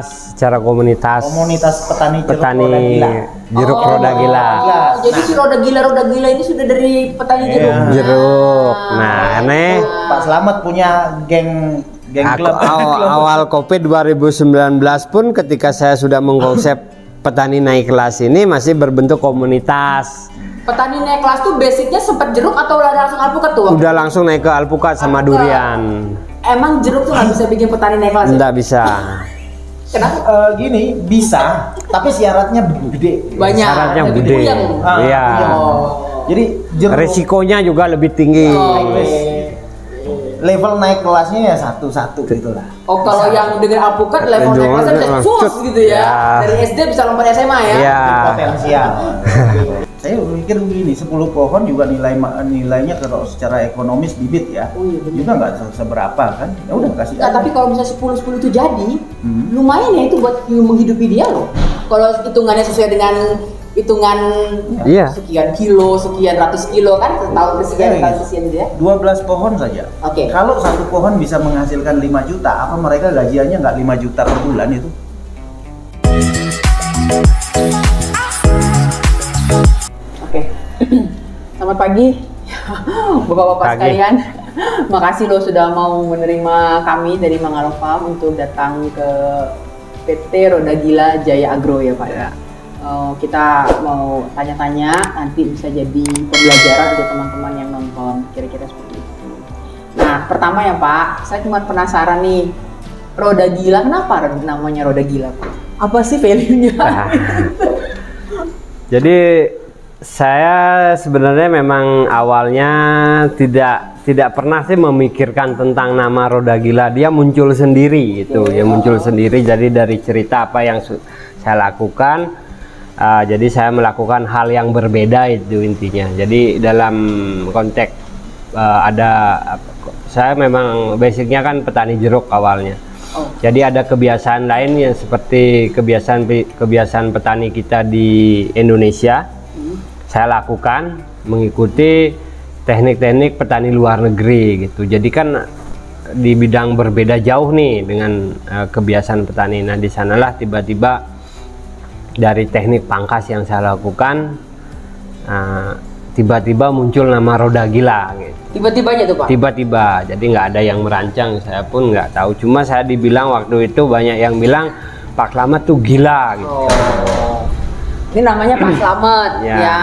secara komunitas. Komunitas petani jeruk Petani roda gila. jeruk roda gila. Jadi si roda gila ini sudah dari petani jeruk. Jeruk. Nah, ini Pak Slamet punya geng klub. awal Covid 2019 pun ketika saya sudah mengkonsep petani naik kelas ini masih berbentuk komunitas. Petani naik kelas tuh basicnya sempat jeruk atau udah langsung alpukat tuh? Udah langsung naik ke alpukat sama durian. Emang jeruk tuh nggak bisa bikin petani naik kelas? Nggak bisa. Kenapa? Gini bisa, tapi syaratnya gede. Banyak. Syaratnya lebih gede. puyeng. Iya. Jadi jeruk Resikonya juga lebih tinggi. level naik kelasnya ya satu-satu gitu lah. Oh, kalau yang dengan alpukat level naik kelasnya bisa sus gitu ya. Dari SD bisa lompat SMA ya. Iya. Potensial. Saya pikir begini, 10 pohon juga nilainya kalau secara ekonomis bibit ya, juga nggak seberapa kan? Ya udah kasih. Nah, tapi kalau misalnya 10 itu jadi, lumayan ya itu buat menghidupi dia loh. Kalau hitungannya sesuai dengan hitungan sekian kilo, sekian ratus kilo kan, setahun sekian gitu ya. 12 pohon saja. Oke. Kalau satu pohon bisa menghasilkan 5 juta, apa mereka gajiannya nggak 5 juta per bulan itu? Oke. Selamat pagi, Bapak-bapak sekalian. Makasih lo sudah mau menerima kami dari Mangrove Farm untuk datang ke PT Roda Gila Jaya Agro ya Pak ya. Kita mau tanya-tanya, nanti bisa jadi pembelajaran untuk teman-teman yang nonton, kira-kira seperti itu. Nah, pertama ya Pak, saya cuma penasaran nih, Roda Gila, kenapa namanya Roda Gila Pak? Apa sih value-nya? Jadi saya sebenarnya memang awalnya tidak pernah sih memikirkan tentang nama Roda Gila. Dia muncul sendiri gitu, dia muncul sendiri. Jadi dari cerita apa yang saya lakukan, jadi saya melakukan hal yang berbeda itu intinya. Jadi dalam konteks saya memang basicnya kan petani jeruk awalnya. Jadi ada kebiasaan lain yang seperti kebiasaan petani kita di Indonesia. Saya lakukan mengikuti teknik-teknik petani luar negeri gitu. Jadi kan di bidang berbeda jauh nih dengan kebiasaan petani. Nah, di sanalah tiba-tiba dari teknik pangkas yang saya lakukan tiba-tiba muncul nama Roda Gila gitu. Tiba-tiba aja tuh Pak? Tiba-tiba, jadi nggak ada yang merancang, saya pun nggak tahu. Cuma saya dibilang waktu itu banyak yang bilang Pak Slamet tuh gila gitu. Ini namanya Pak Slamet ya,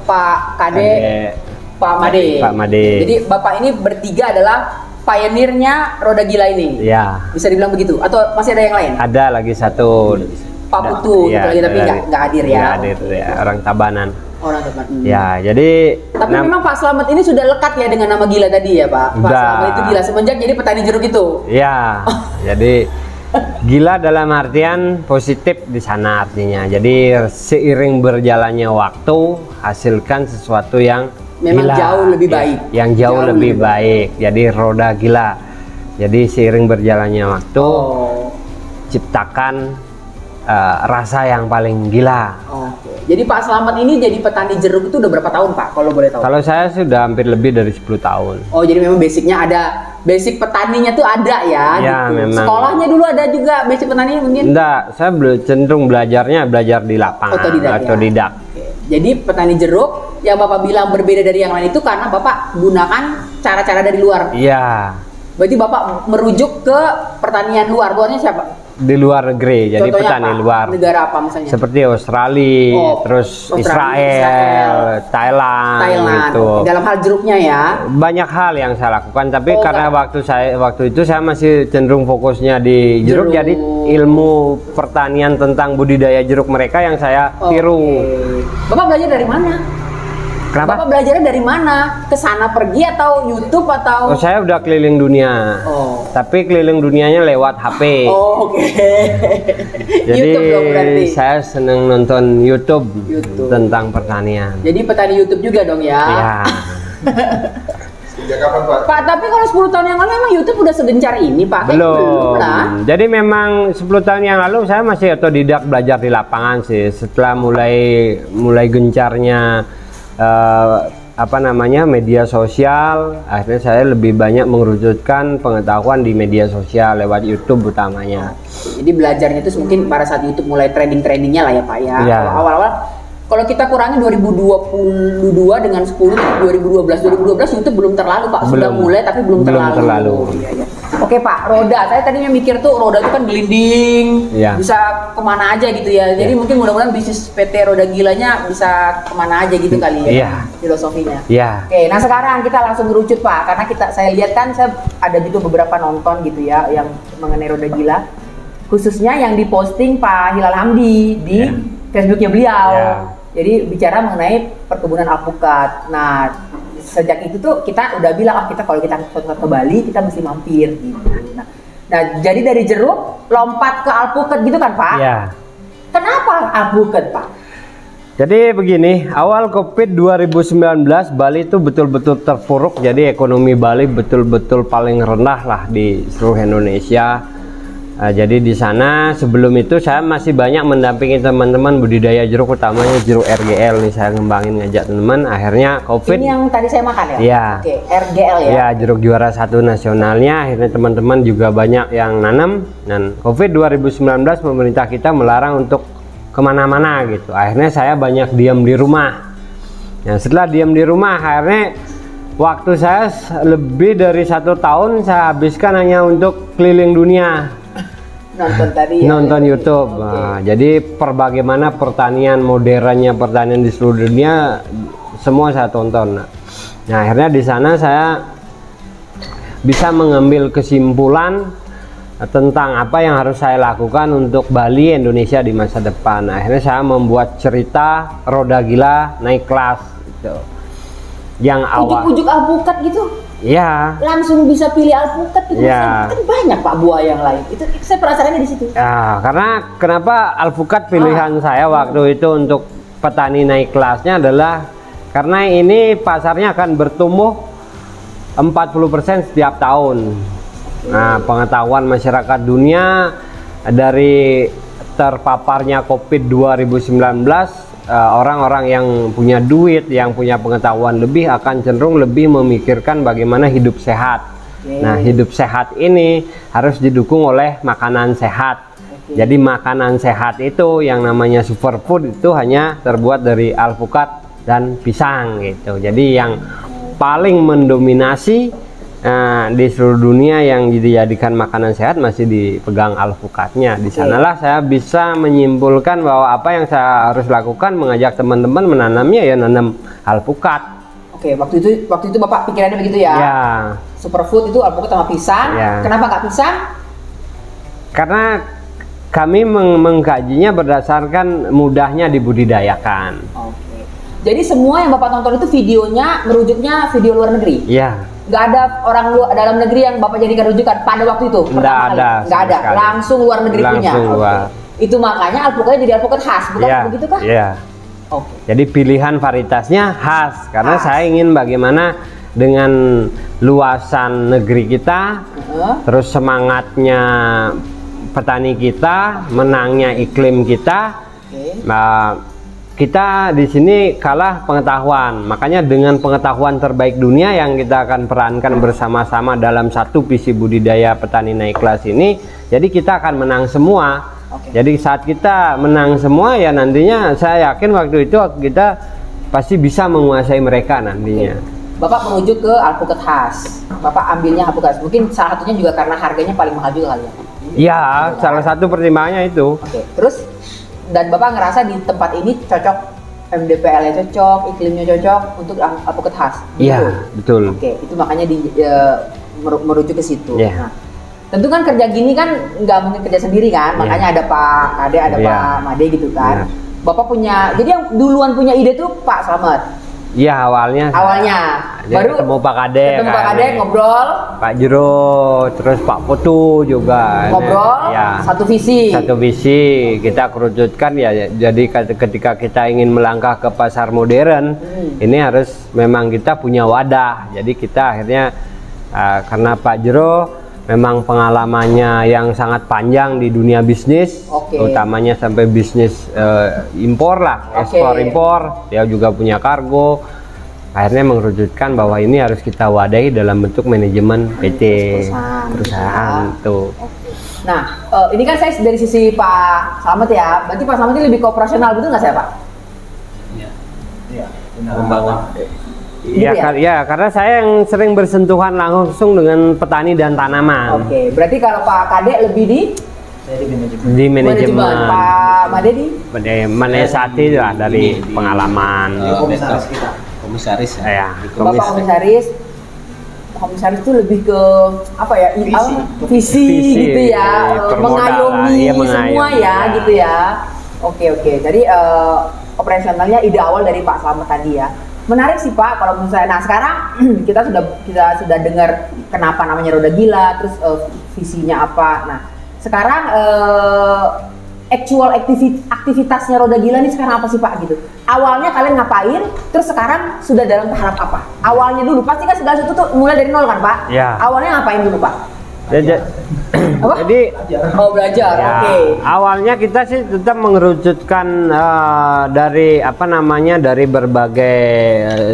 Pak Kade, Pak Made. Pak Made. Jadi Bapak ini bertiga adalah pionirnya Roda Gila ini. Ya. Bisa dibilang begitu? Atau masih ada yang lain? Ada lagi satu. Pak Putu gitu lagi, tapi nggak hadir ya. Nggak hadir ya, orang Tabanan. Orang Tabanan. Ya, jadi. Tapi memang Pak Slamet ini sudah lekat ya dengan nama Gila tadi ya Pak. Pak Slamet itu gila semenjak jadi petani jeruk itu. Ya, jadi gila dalam artian positif di sana artinya. Jadi seiring berjalannya waktu hasilkan sesuatu yang memang gila, jauh lebih baik. Yang jauh lebih baik. Jadi Roda Gila. Jadi seiring berjalannya waktu ciptakan rasa yang paling gila. Jadi Pak Slamet ini jadi petani jeruk itu udah berapa tahun Pak kalau boleh tahu? Kalau saya sudah hampir lebih dari 10 tahun. Oh, jadi memang basicnya ada, basic petaninya tuh ada ya, Ya gitu. memang. Sekolahnya dulu ada juga basic petani mungkin? Enggak, saya cenderung belajar di lapangan. Otodidak. Ya. Jadi petani jeruk yang Bapak bilang berbeda dari yang lain itu karena Bapak gunakan cara-cara dari luar. Iya. Berarti Bapak merujuk ke pertanian luar. Luarnya siapa? Di luar negeri, jadi Contohnya petani apa? luar. Negara apa misalnya? Seperti Australia, terus Israel, Thailand gitu. Dalam hal jeruknya ya. Banyak hal yang saya lakukan, tapi karena waktu itu saya masih cenderung fokusnya di jeruk, jadi ilmu pertanian tentang budidaya jeruk mereka yang saya tiru. Bapak belajar dari mana? Kenapa? Bapak belajarnya dari mana? Ke sana pergi atau YouTube atau? Oh, saya udah keliling dunia. Tapi keliling dunianya lewat HP. Jadi YouTube dong berarti. saya seneng nonton YouTube tentang pertanian. Jadi petani YouTube juga dong ya? Iya. Sejak kapan Pak? Pak, tapi kalau 10 tahun yang lalu emang YouTube udah segencar ini Pak? Belum lah. Jadi memang 10 tahun yang lalu saya masih otodidak belajar di lapangan sih. Setelah mulai gencarnya apa namanya media sosial. Akhirnya saya lebih banyak mengerucutkan pengetahuan di media sosial lewat YouTube utamanya. Jadi belajarnya itu mungkin pada saat YouTube mulai trending-trendingnya lah ya Pak ya. Iya. Awal-awal kalau kita kurangi 2022 dengan 10 2012 YouTube belum terlalu Pak, sudah mulai tapi belum terlalu. Iya, iya. Oke Pak, roda. Saya tadinya mikir tuh roda itu kan gelinding, bisa kemana aja gitu ya. Jadi mungkin mudah-mudahan bisnis PT Roda Gilanya bisa kemana aja gitu kali ya, filosofinya. Oke, nah sekarang kita langsung merucut Pak, karena saya lihat kan saya ada gitu beberapa nonton gitu ya yang mengenai Roda Gila, khususnya yang diposting Pak Hilal Hamdi di Facebooknya beliau. Jadi bicara mengenai perkebunan alpukat. Nah sejak itu tuh kita udah bilang kita kalau kita ke Bali kita mesti mampir gitu. Nah jadi dari jeruk lompat ke alpukat gitu kan Pak? Iya. Kenapa alpukat Pak? Jadi begini, awal Covid 2019 Bali itu betul-betul terpuruk. Jadi ekonomi Bali betul-betul paling rendah lah di seluruh Indonesia. Jadi di sana sebelum itu saya masih banyak mendampingi teman-teman budidaya jeruk, utamanya jeruk RGL nih, saya ngembangin, ngajak teman. Akhirnya Covid. Ini yang tadi saya makan ya? Iya. Oke, RGL ya? Iya, jeruk juara 1 nasionalnya. Akhirnya teman-teman juga banyak yang nanam. Dan Covid 2019 pemerintah kita melarang untuk kemana-mana gitu. Akhirnya saya banyak diam di rumah. Nah setelah diam di rumah, akhirnya waktu saya lebih dari 1 tahun saya habiskan hanya untuk keliling dunia. Nonton tadi ya, nonton YouTube. Nah, jadi bagaimana pertanian modernnya pertanian di seluruh dunia semua saya tonton. Nah akhirnya di sana saya bisa mengambil kesimpulan tentang apa yang harus saya lakukan untuk Bali Indonesia di masa depan. Akhirnya saya membuat cerita Roda Gila naik kelas gitu. Yang awal ujuk-ujuk alpukat gitu. Iya. Langsung bisa pilih alpukat gitu. Kan banyak Pak buah yang lain. Itu saya perasaannya di situ. Ya, karena kenapa alpukat pilihan saya waktu itu untuk petani naik kelasnya adalah karena ini pasarnya akan bertumbuh 40% setiap tahun. Nah, pengetahuan masyarakat dunia dari terpaparnya Covid 2019, orang-orang yang punya duit, yang punya pengetahuan lebih akan cenderung lebih memikirkan bagaimana hidup sehat. Nah, hidup sehat ini harus didukung oleh makanan sehat. Jadi makanan sehat itu yang namanya superfood itu hanya terbuat dari alpukat dan pisang gitu. Jadi yang paling mendominasi di seluruh dunia yang dijadikan makanan sehat masih dipegang alpukatnya. Di sanalah saya bisa menyimpulkan bahwa apa yang saya harus lakukan mengajak teman-teman menanamnya ya nanam alpukat. Oke, waktu itu Bapak pikirannya begitu ya? Ya. Superfood itu alpukat sama pisang. Ya. Kenapa nggak pisang? Karena kami mengkajinya berdasarkan mudahnya dibudidayakan. Oke. Jadi semua yang Bapak tonton itu videonya merujuknya video luar negeri? Iya. Nggak ada orang dalam negeri yang Bapak jadikan rujukan pada waktu itu? Nggak ada. Nggak ada, langsung luar negeri punya? Luar. Itu makanya alpukatnya jadi alpukat khas, bukan begitu kah? Iya. Oke. Jadi pilihan varietasnya khas, karena saya ingin bagaimana dengan luasan negeri kita, terus semangatnya petani kita, menangnya iklim kita, kita di sini kalah pengetahuan. Makanya dengan pengetahuan terbaik dunia yang kita akan perankan bersama-sama dalam satu visi budidaya petani naik kelas ini, jadi kita akan menang semua. Jadi saat kita menang semua ya nantinya saya yakin waktu itu kita pasti bisa menguasai mereka nantinya. Bapak menuju ke alpukat khas. Bapak ambilnya alpukat khas. Mungkin salah satunya juga karena harganya paling mahal juga kali ya. Iya, salah satu pertimbangannya itu. Terus dan Bapak ngerasa di tempat ini cocok, MDPL-nya cocok, iklimnya cocok untuk alpukat khas. Iya, betul. Oke, itu makanya merujuk ke situ. Nah, tentu kan kerja gini kan nggak mungkin kerja sendiri kan, makanya ada Pak Kade, ada Pak Made gitu kan. Bapak punya, jadi yang duluan punya ide tuh Pak Slamet. Iya, awalnya baru ketemu Pak Kade, ngobrol, Pak Jero, terus Pak Putu juga ngobrol, satu visi kita kerucutkan ya. Jadi ketika kita ingin melangkah ke pasar modern, ini harus memang kita punya wadah. Jadi kita akhirnya karena Pak Jero memang pengalamannya yang sangat panjang di dunia bisnis, utamanya sampai bisnis impor lah, ekspor impor. Dia juga punya kargo. Akhirnya mengerucutkan bahwa ini harus kita wadahi dalam bentuk manajemen PT perusahaan tuh. Nah, ini kan saya dari sisi Pak Slamet ya. Berarti Pak Slamet ini lebih ke operasional, betul nggak saya Pak? Iya. Membangun. Iya, ya, karena saya yang sering bersentuhan langsung dengan petani dan tanaman. Oke, berarti kalau Pak Kadek lebih di manajemen. Pak Made di Manesati lah dari pengalaman. Komisaris kita. Komisaris Ya, Bapak komisaris itu lebih ke apa ya? Visi gitu ya, mengayomi semua ya, gitu ya. Oke. Jadi operasionalnya ide awal dari Pak Slamet tadi ya. Menarik sih Pak, kalau misalnya, nah sekarang kita sudah dengar kenapa namanya Roda Gila, terus visinya apa. Nah sekarang actual aktivitasnya Roda Gila ini sekarang apa sih Pak gitu? Awalnya kalian ngapain? Terus sekarang sudah dalam tahap apa? Awalnya dulu pasti kan segala sesuatu tuh mulai dari nol kan Pak? Ya. Awalnya ngapain dulu Pak? Apa? Jadi belajar. ya, Oke. awalnya kita sih tetap mengerucutkan dari dari berbagai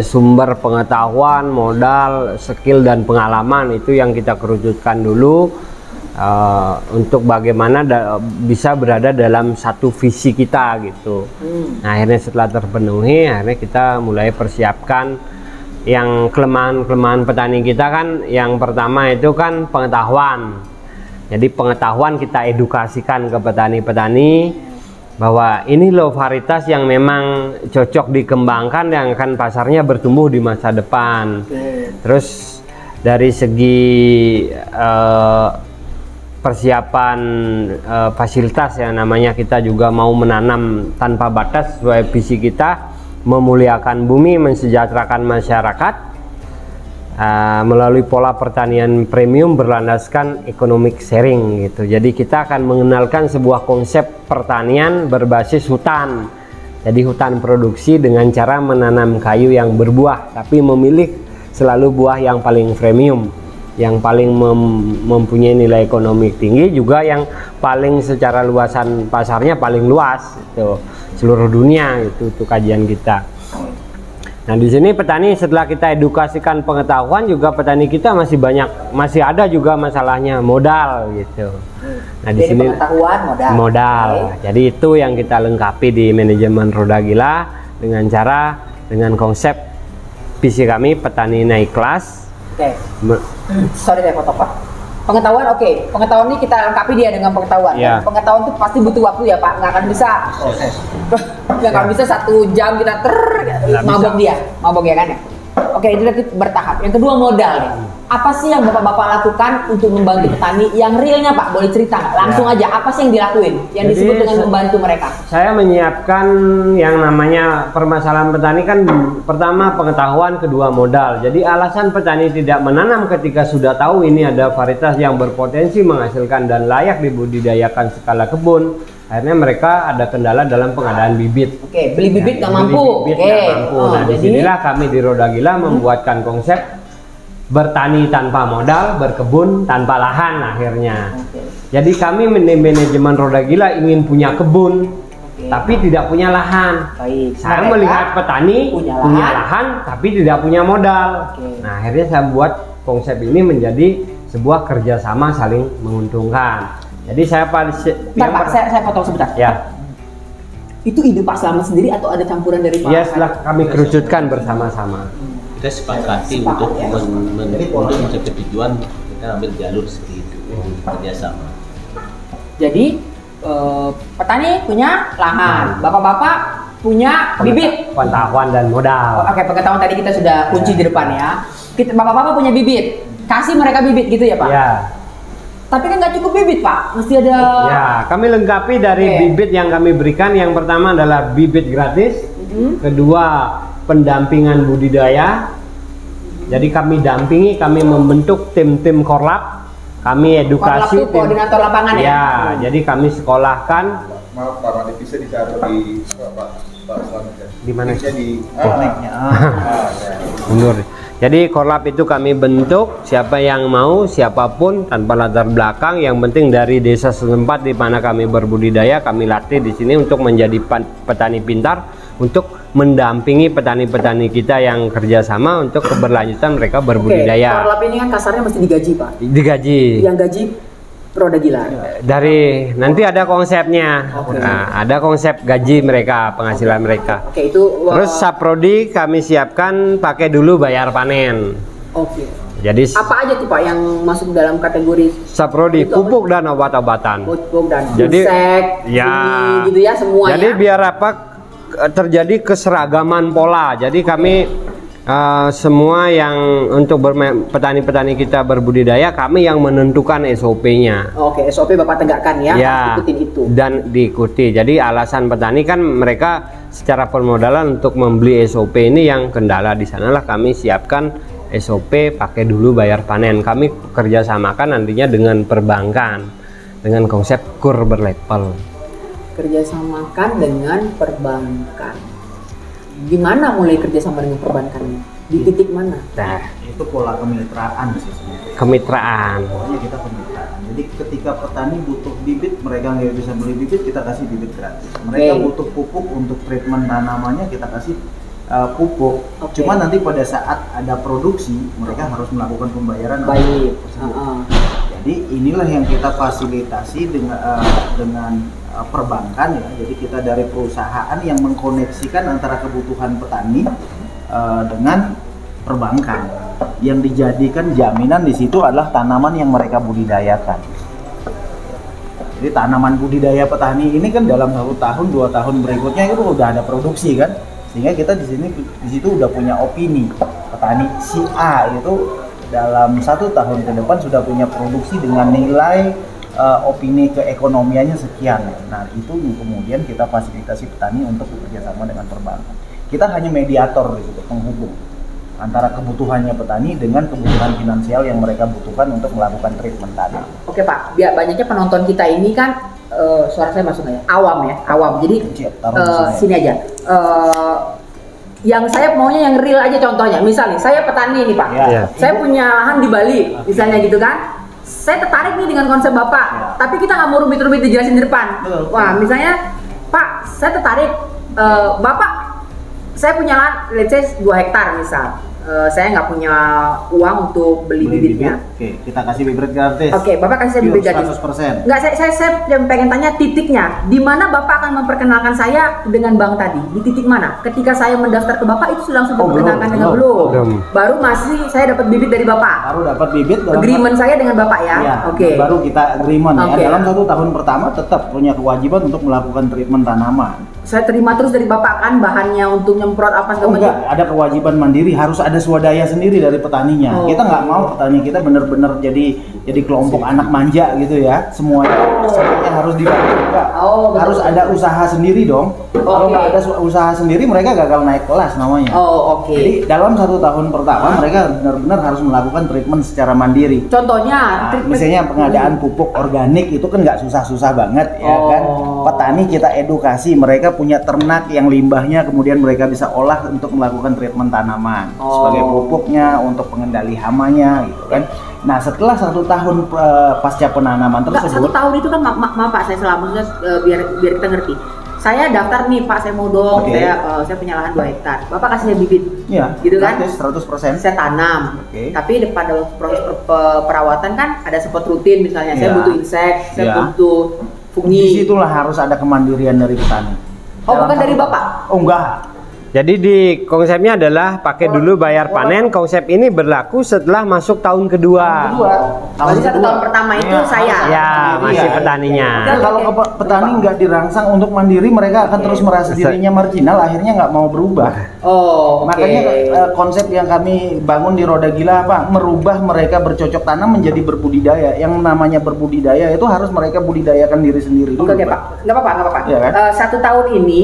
sumber pengetahuan, modal, skill dan pengalaman itu yang kita kerucutkan dulu. Untuk bagaimana bisa berada dalam satu visi kita gitu. Nah, akhirnya setelah terpenuhi, akhirnya kita mulai persiapkan yang kelemahan petani kita kan. Yang pertama itu kan pengetahuan. Jadi pengetahuan kita edukasikan ke petani-petani bahwa ini loh varietas yang memang cocok dikembangkan yang akan pasarnya bertumbuh di masa depan. Terus dari segi persiapan fasilitas ya, namanya kita juga mau menanam tanpa batas sesuai visi kita, memuliakan bumi, mensejahterakan masyarakat melalui pola pertanian premium berlandaskan economic sharing gitu. Jadi kita akan mengenalkan sebuah konsep pertanian berbasis hutan. Jadi hutan produksi dengan cara menanam kayu yang berbuah, tapi memilih selalu buah yang paling premium, yang paling mempunyai nilai ekonomi tinggi, juga yang paling secara luasan pasarnya paling luas itu seluruh dunia. Itu kajian kita. Nah di sini petani setelah kita edukasikan pengetahuan, juga petani kita masih ada juga masalahnya modal gitu. Nah di sini modal. Jadi itu yang kita lengkapi di manajemen Roda Gila dengan konsep visi kami petani naik kelas. Oke. Sorry saya potong Pak. Pengetahuan pengetahuan ini kita lengkapi dia dengan pengetahuan. Yeah. Pengetahuan itu pasti butuh waktu ya Pak, nggak akan bisa. Nggak akan bisa 1 jam kita mabok ya kan ya. Oke, itu bertahap. Yang kedua modal nih. Apa sih yang Bapak-bapak lakukan untuk membantu petani yang realnya Pak? Boleh cerita nggak? Langsung aja, apa sih yang dilakuin? Yang disebut dengan membantu mereka? Saya menyiapkan yang namanya permasalahan petani kan, pertama pengetahuan, kedua modal. Jadi alasan petani tidak menanam ketika sudah tahu ini ada varietas yang berpotensi menghasilkan dan layak dibudidayakan skala kebun. Akhirnya mereka ada kendala dalam pengadaan bibit. Oke, beli bibit nggak mampu. Nah, disinilah kami di Roda Gila membuatkan konsep bertani tanpa modal, berkebun tanpa lahan akhirnya. Jadi kami manajemen Roda Gila ingin punya kebun, tapi tidak punya lahan. Saya melihat petani punya lahan, tapi tidak punya modal. Nah akhirnya saya buat konsep ini menjadi sebuah kerjasama saling menguntungkan. Jadi saya saya potong sebentar. Ya. Itu ide Pak Slamet sendiri atau ada campuran dari Pak? Ya, setelah kami kerucutkan bersama-sama. Kita sepakati untuk mencapai tujuan, kita ambil jalur seperti itu, kerjasama. Jadi petani punya lahan, bapak-bapak punya bibit, pengetahuan dan modal. Oke, pengetahuan tadi kita sudah kunci di depan ya. Bapak-bapak punya bibit, kasih mereka bibit gitu ya Pak? Ya. Tapi kan nggak cukup bibit Pak, mesti ada. Ya, kami lengkapi dari bibit yang kami berikan. Yang pertama adalah bibit gratis, kedua pendampingan budidaya. Jadi kami dampingi, kami membentuk tim-tim korlap, kami edukasi. Korlap itu koordinator lapangan ya? Ya, jadi kami sekolahkan. Maaf Pak Made, bisa ditaruh di Pak Slamet ya? Di mana? Di mundur. Jadi korlap itu kami bentuk, siapa yang mau, siapapun tanpa latar belakang, yang penting dari desa setempat di mana kami berbudidaya, kami latih di sini untuk menjadi petani pintar, untuk mendampingi petani-petani kita yang kerjasama untuk keberlanjutan mereka berbudidaya. Korlap ini kan kasarnya mesti digaji, Pak. Digaji. Yang gaji Prodagila. Dari nanti ada konsepnya. Nah, ada konsep gaji mereka, penghasilan mereka. Oke, itu Terus Saprodi kami siapkan pakai dulu bayar panen. Oke. Jadi Apa aja tuh Pak yang masuk dalam kategori Saprodi pupuk dan obat-obatan. pupuk dan Jadi, insek, ya. ini gitu ya semua Jadi ya. biar apa terjadi keseragaman pola. Jadi kami semua yang untuk petani-petani kita berbudidaya, kami yang menentukan SOP-nya. Oke, SOP Bapak tegakkan ya, harus ikutin itu. Dan diikuti. Jadi alasan petani kan mereka secara permodalan untuk membeli SOP ini yang kendala. Di sanalah kami siapkan SOP pakai dulu bayar panen. Kami kerjasamakan nantinya dengan perbankan dengan konsep kur berlevel. Kerjasamakan dengan perbankan. Gimana mulai kerjasama dengan perbankannya? Di titik mana? Nah, Itu pola kemitraan sih sebenarnya. kemitraan. Pokoknya kita kemitraan. Jadi ketika petani butuh bibit, mereka nggak bisa beli bibit, kita kasih bibit gratis. Mereka butuh pupuk untuk treatment tanamannya, kita kasih pupuk. Cuma nanti pada saat ada produksi, mereka harus melakukan pembayaran. Baik. Jadi inilah yang kita fasilitasi dengan perbankan ya. Jadi kita dari perusahaan yang mengkoneksikan antara kebutuhan petani dengan perbankan. Yang dijadikan jaminan di situ adalah tanaman yang mereka budidayakan. Jadi tanaman budidaya petani ini kan dalam 1 tahun 2 tahun berikutnya itu udah ada produksi kan, sehingga kita di situ udah punya opini petani si A itu dalam 1 tahun ke depan sudah punya produksi dengan nilai opini keekonomiannya sekian. Nah itu kemudian kita fasilitasi petani untuk bekerjasama dengan perbankan. Kita hanya mediator di situ, penghubung antara kebutuhannya petani dengan kebutuhan finansial yang mereka butuhkan untuk melakukan treatment tanam. Oke Pak, biar banyaknya penonton kita ini kan suara saya masuk nggak ya? Awam. Jadi sini aja. Yang saya maunya yang real aja contohnya. Misalnya saya petani nih Pak, saya punya lahan di Bali, misalnya gitu kan. Saya tertarik nih dengan konsep Bapak, tapi kita nggak mau rumit-rumit dijelasin di depan. Wah, misalnya Pak, saya tertarik, Bapak, saya punya lahan, let's say 2 hektar misal. Saya nggak punya uang untuk beli bibitnya. Oke, kita kasih bibit gratis. Oke, Bapak kasih saya bibit gratis. 100%. Nggak, saya pengen tanya titiknya. Di mana Bapak akan memperkenalkan saya dengan bank tadi? Di titik mana? Ketika saya mendaftar ke Bapak itu sudah langsung memperkenalkan dengan belum? Baru masih saya dapat bibit dari Bapak. Baru dapat bibit. Agreement saya dengan Bapak ya. Oke. Baru kita agreement ya. Dalam 1 tahun pertama tetap punya kewajiban untuk melakukan treatment tanaman. Saya terima terus dari Bapak kan bahannya untuk nyemprot apa segala macam. Enggak, ada kewajiban mandiri, harus ada swadaya sendiri dari petaninya. Kita nggak mau petani kita benar-benar jadi kelompok anak manja gitu ya. Semuanya harus dibantu juga. Harus ada usaha sendiri dong. Kalau nggak ada usaha sendiri mereka gagal naik kelas namanya. Jadi dalam 1 tahun pertama mereka benar-benar harus melakukan treatment secara mandiri. Contohnya, misalnya pengadaan pupuk organik itu kan nggak susah-susah banget ya kan. Petani kita edukasi, mereka punya ternak yang limbahnya kemudian mereka bisa olah untuk melakukan treatment tanaman sebagai pupuknya, untuk pengendali hamanya gitu kan. Nah setelah 1 tahun pasca penanaman tersebut, 1 tahun itu kan maaf Pak, saya selama biar kita ngerti. Saya daftar nih Pak, saya mau dong, saya punya lahan 2 hektar. Bapak kasih saya bibit, gitu kan? 100%. Saya tanam. Tapi pada proses perawatan kan ada sempat rutin, misalnya saya butuh insek, saya butuh fungi. Disitulah harus ada kemandirian dari petani. Bukan dari Bapak? Enggak. Jadi di konsepnya adalah pakai dulu bayar panen. Konsep ini berlaku setelah masuk tahun kedua. Berarti 1 tahun pertama itu saya. Ya, masih petaninya. Kalau petani nggak dirangsang untuk mandiri, mereka akan terus merasa dirinya marginal, akhirnya nggak mau berubah. Makanya konsep yang kami bangun di Roda Gila apa? Merubah mereka bercocok tanam menjadi berbudidaya. Yang namanya berbudidaya itu harus mereka budidayakan diri sendiri dulu. Oke Pak, nggak apa-apa. Ya, kan? 1 tahun ini.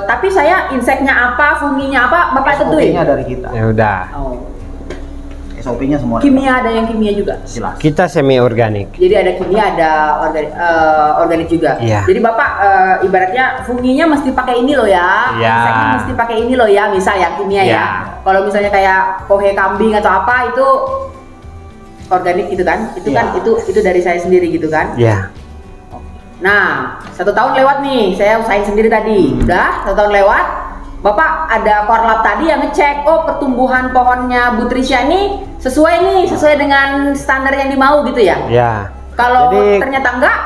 Tapi saya inseknya apa, funginya apa, Bapak tentuin? SOP-nya dari kita. Ya udah. SOP-nya semua. Kimia ada yang kimia juga. Jelas. Kita semi organik. Jadi ada kimia, ada organik juga. Iya. Jadi Bapak ibaratnya funginya mesti pakai ini loh ya, inseknya mesti pakai ini loh ya, misal ya kimia ya. Kalau misalnya kayak kohe kambing atau apa itu organik gitu kan? Itu kan itu dari saya sendiri gitu kan? Iya. Nah, 1 tahun lewat nih, saya usahain sendiri tadi. Udah 1 tahun lewat, Bapak ada korlap tadi yang ngecek, oh pertumbuhan pohonnya Bu Trisha ini sesuai dengan standar yang dimau gitu ya? Ya. Kalau ternyata enggak?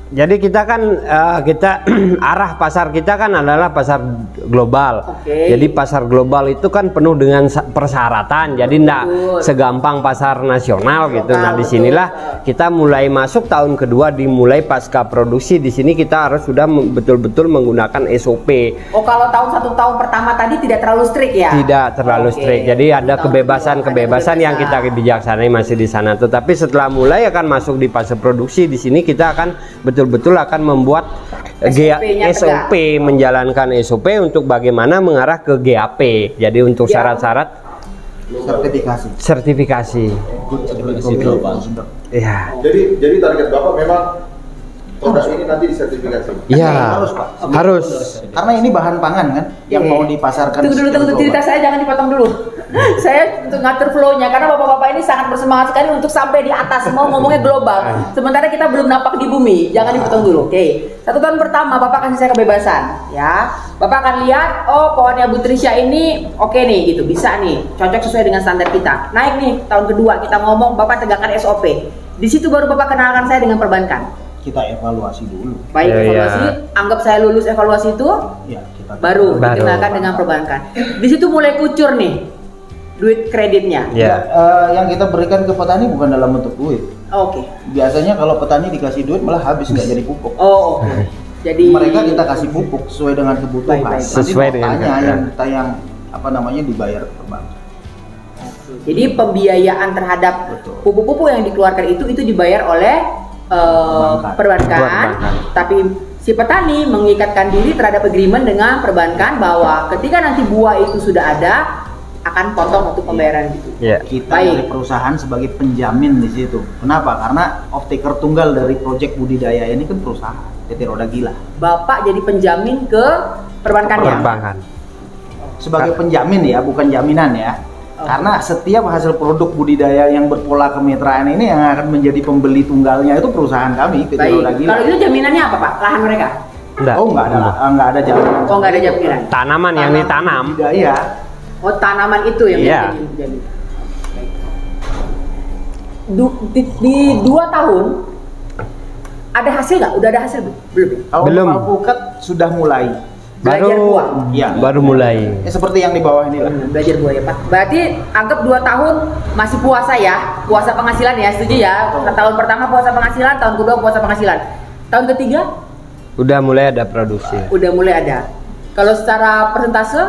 Jadi kita kan arah pasar kita kan adalah pasar global. Jadi pasar global itu kan penuh dengan persyaratan. Jadi enggak segampang pasar nasional gitu. Nah, disinilah kita mulai masuk tahun kedua, dimulai pasca produksi. Di sini kita harus sudah betul-betul menggunakan SOP. Oh, kalau 1 tahun pertama tadi tidak terlalu strict ya? Tidak terlalu strict. Jadi ada kebebasan yang kita bijaksanai masih di sana. Tetapi setelah mulai akan masuk di fase produksi, di sini kita akan betul-betul akan membuat SOP, menjalankan SOP untuk bagaimana mengarah ke GAP. Jadi untuk syarat-syarat sertifikasi. Ya. Jadi target Bapak memang produk ini nanti disertifikasi. Iya, harus Pak. Harus. Karena ini bahan pangan kan yang mau dipasarkan. Tunggu dulu, cerita saya jangan dipotong dulu. Saya untuk ngatur flow-nya karena bapak-bapak ini sangat bersemangat sekali untuk sampai di atas, semua ngomongnya global. Sementara kita belum nampak di bumi. Jangan dipotong dulu. Oke. 1 tahun pertama Bapak kasih saya kebebasan, ya. Bapak akan lihat, oh pohonnya Bu Trisha ini oke nih gitu, bisa nih, cocok sesuai dengan standar kita. Naik nih tahun kedua kita ngomong, Bapak tegakkan SOP. Di situ baru Bapak kenalkan saya dengan perbankan. Kita evaluasi dulu. Baik, evaluasi. Anggap saya lulus evaluasi itu, Ya, kita baru dikenalkan dengan perbankan. Di situ mulai kucur nih duit kreditnya. Ya. Yang kita berikan ke petani bukan dalam bentuk duit. Oke. Biasanya kalau petani dikasih duit malah habis, nggak jadi pupuk. Oh, oke. Jadi Mereka kita kasih pupuk sesuai dengan kebutuhan. Baik. Nanti Sesuai dengan notanya yang dibayar ke bank. Jadi pembiayaan terhadap Betul. pupuk-pupuk yang dikeluarkan itu dibayar oleh perbankan, tapi si petani mengikatkan diri terhadap agreement dengan perbankan bahwa ketika nanti buah itu sudah ada akan potong untuk pembayaran gitu. Ya. Kita dari perusahaan sebagai penjamin di situ. Kenapa? Karena off taker tunggal dari proyek budidaya ini kan perusahaan PT Roda Gila. Bapak jadi penjamin ke perbankannya. Perbankan. Sebagai penjamin ya, bukan jaminan ya. Karena setiap hasil produk budidaya yang berpola kemitraan ini yang akan menjadi pembeli tunggalnya itu perusahaan kami, PT Roda Gila. Kalau itu jaminannya apa Pak? Lahan mereka? Enggak. Oh nggak ada jaminan. Oh nggak ada jaminan. Tanaman yang ditanam. Budidaya. Oh tanaman itu yang jadi. Di 2 tahun ada hasil nggak? Udah ada hasil belum? Kalau Belum. alpukat sudah mulai. Belajar buah. Ya. Baru mulai. Seperti yang di bawah ini lah. Belajar buah ya Pak. Berarti anggap 2 tahun masih puasa ya, puasa penghasilan ya, setuju ya? Tahun pertama puasa penghasilan, tahun kedua puasa penghasilan. Tahun ketiga? Udah mulai ada produksi. Udah mulai ada. Kalau secara persentase?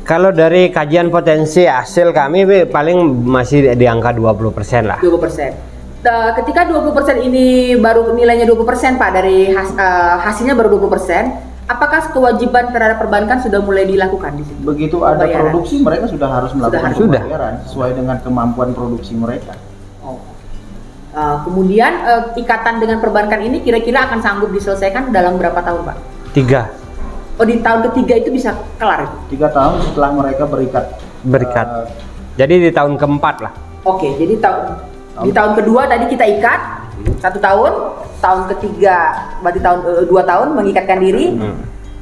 Kalau dari kajian potensi hasil kami paling masih di angka 20% lah. 20%. Ketika 20% ini baru nilainya 20% Pak, dari hasilnya baru 20%. Apakah kewajiban terhadap perbankan sudah mulai dilakukan di sini? Begitu ada Pembayaran. produksi mereka sudah harus melakukan Sudah. pembayaran sesuai dengan kemampuan produksi mereka. Oh. Kemudian ikatan dengan perbankan ini kira-kira akan sanggup diselesaikan dalam berapa tahun Pak? 3. Oh di tahun ketiga itu bisa kelar itu? 3 tahun setelah mereka berikat. Jadi di tahun keempat lah. Oke, jadi di tahun kedua tadi kita ikat 1 tahun, tahun ketiga berarti 2 tahun mengikatkan diri,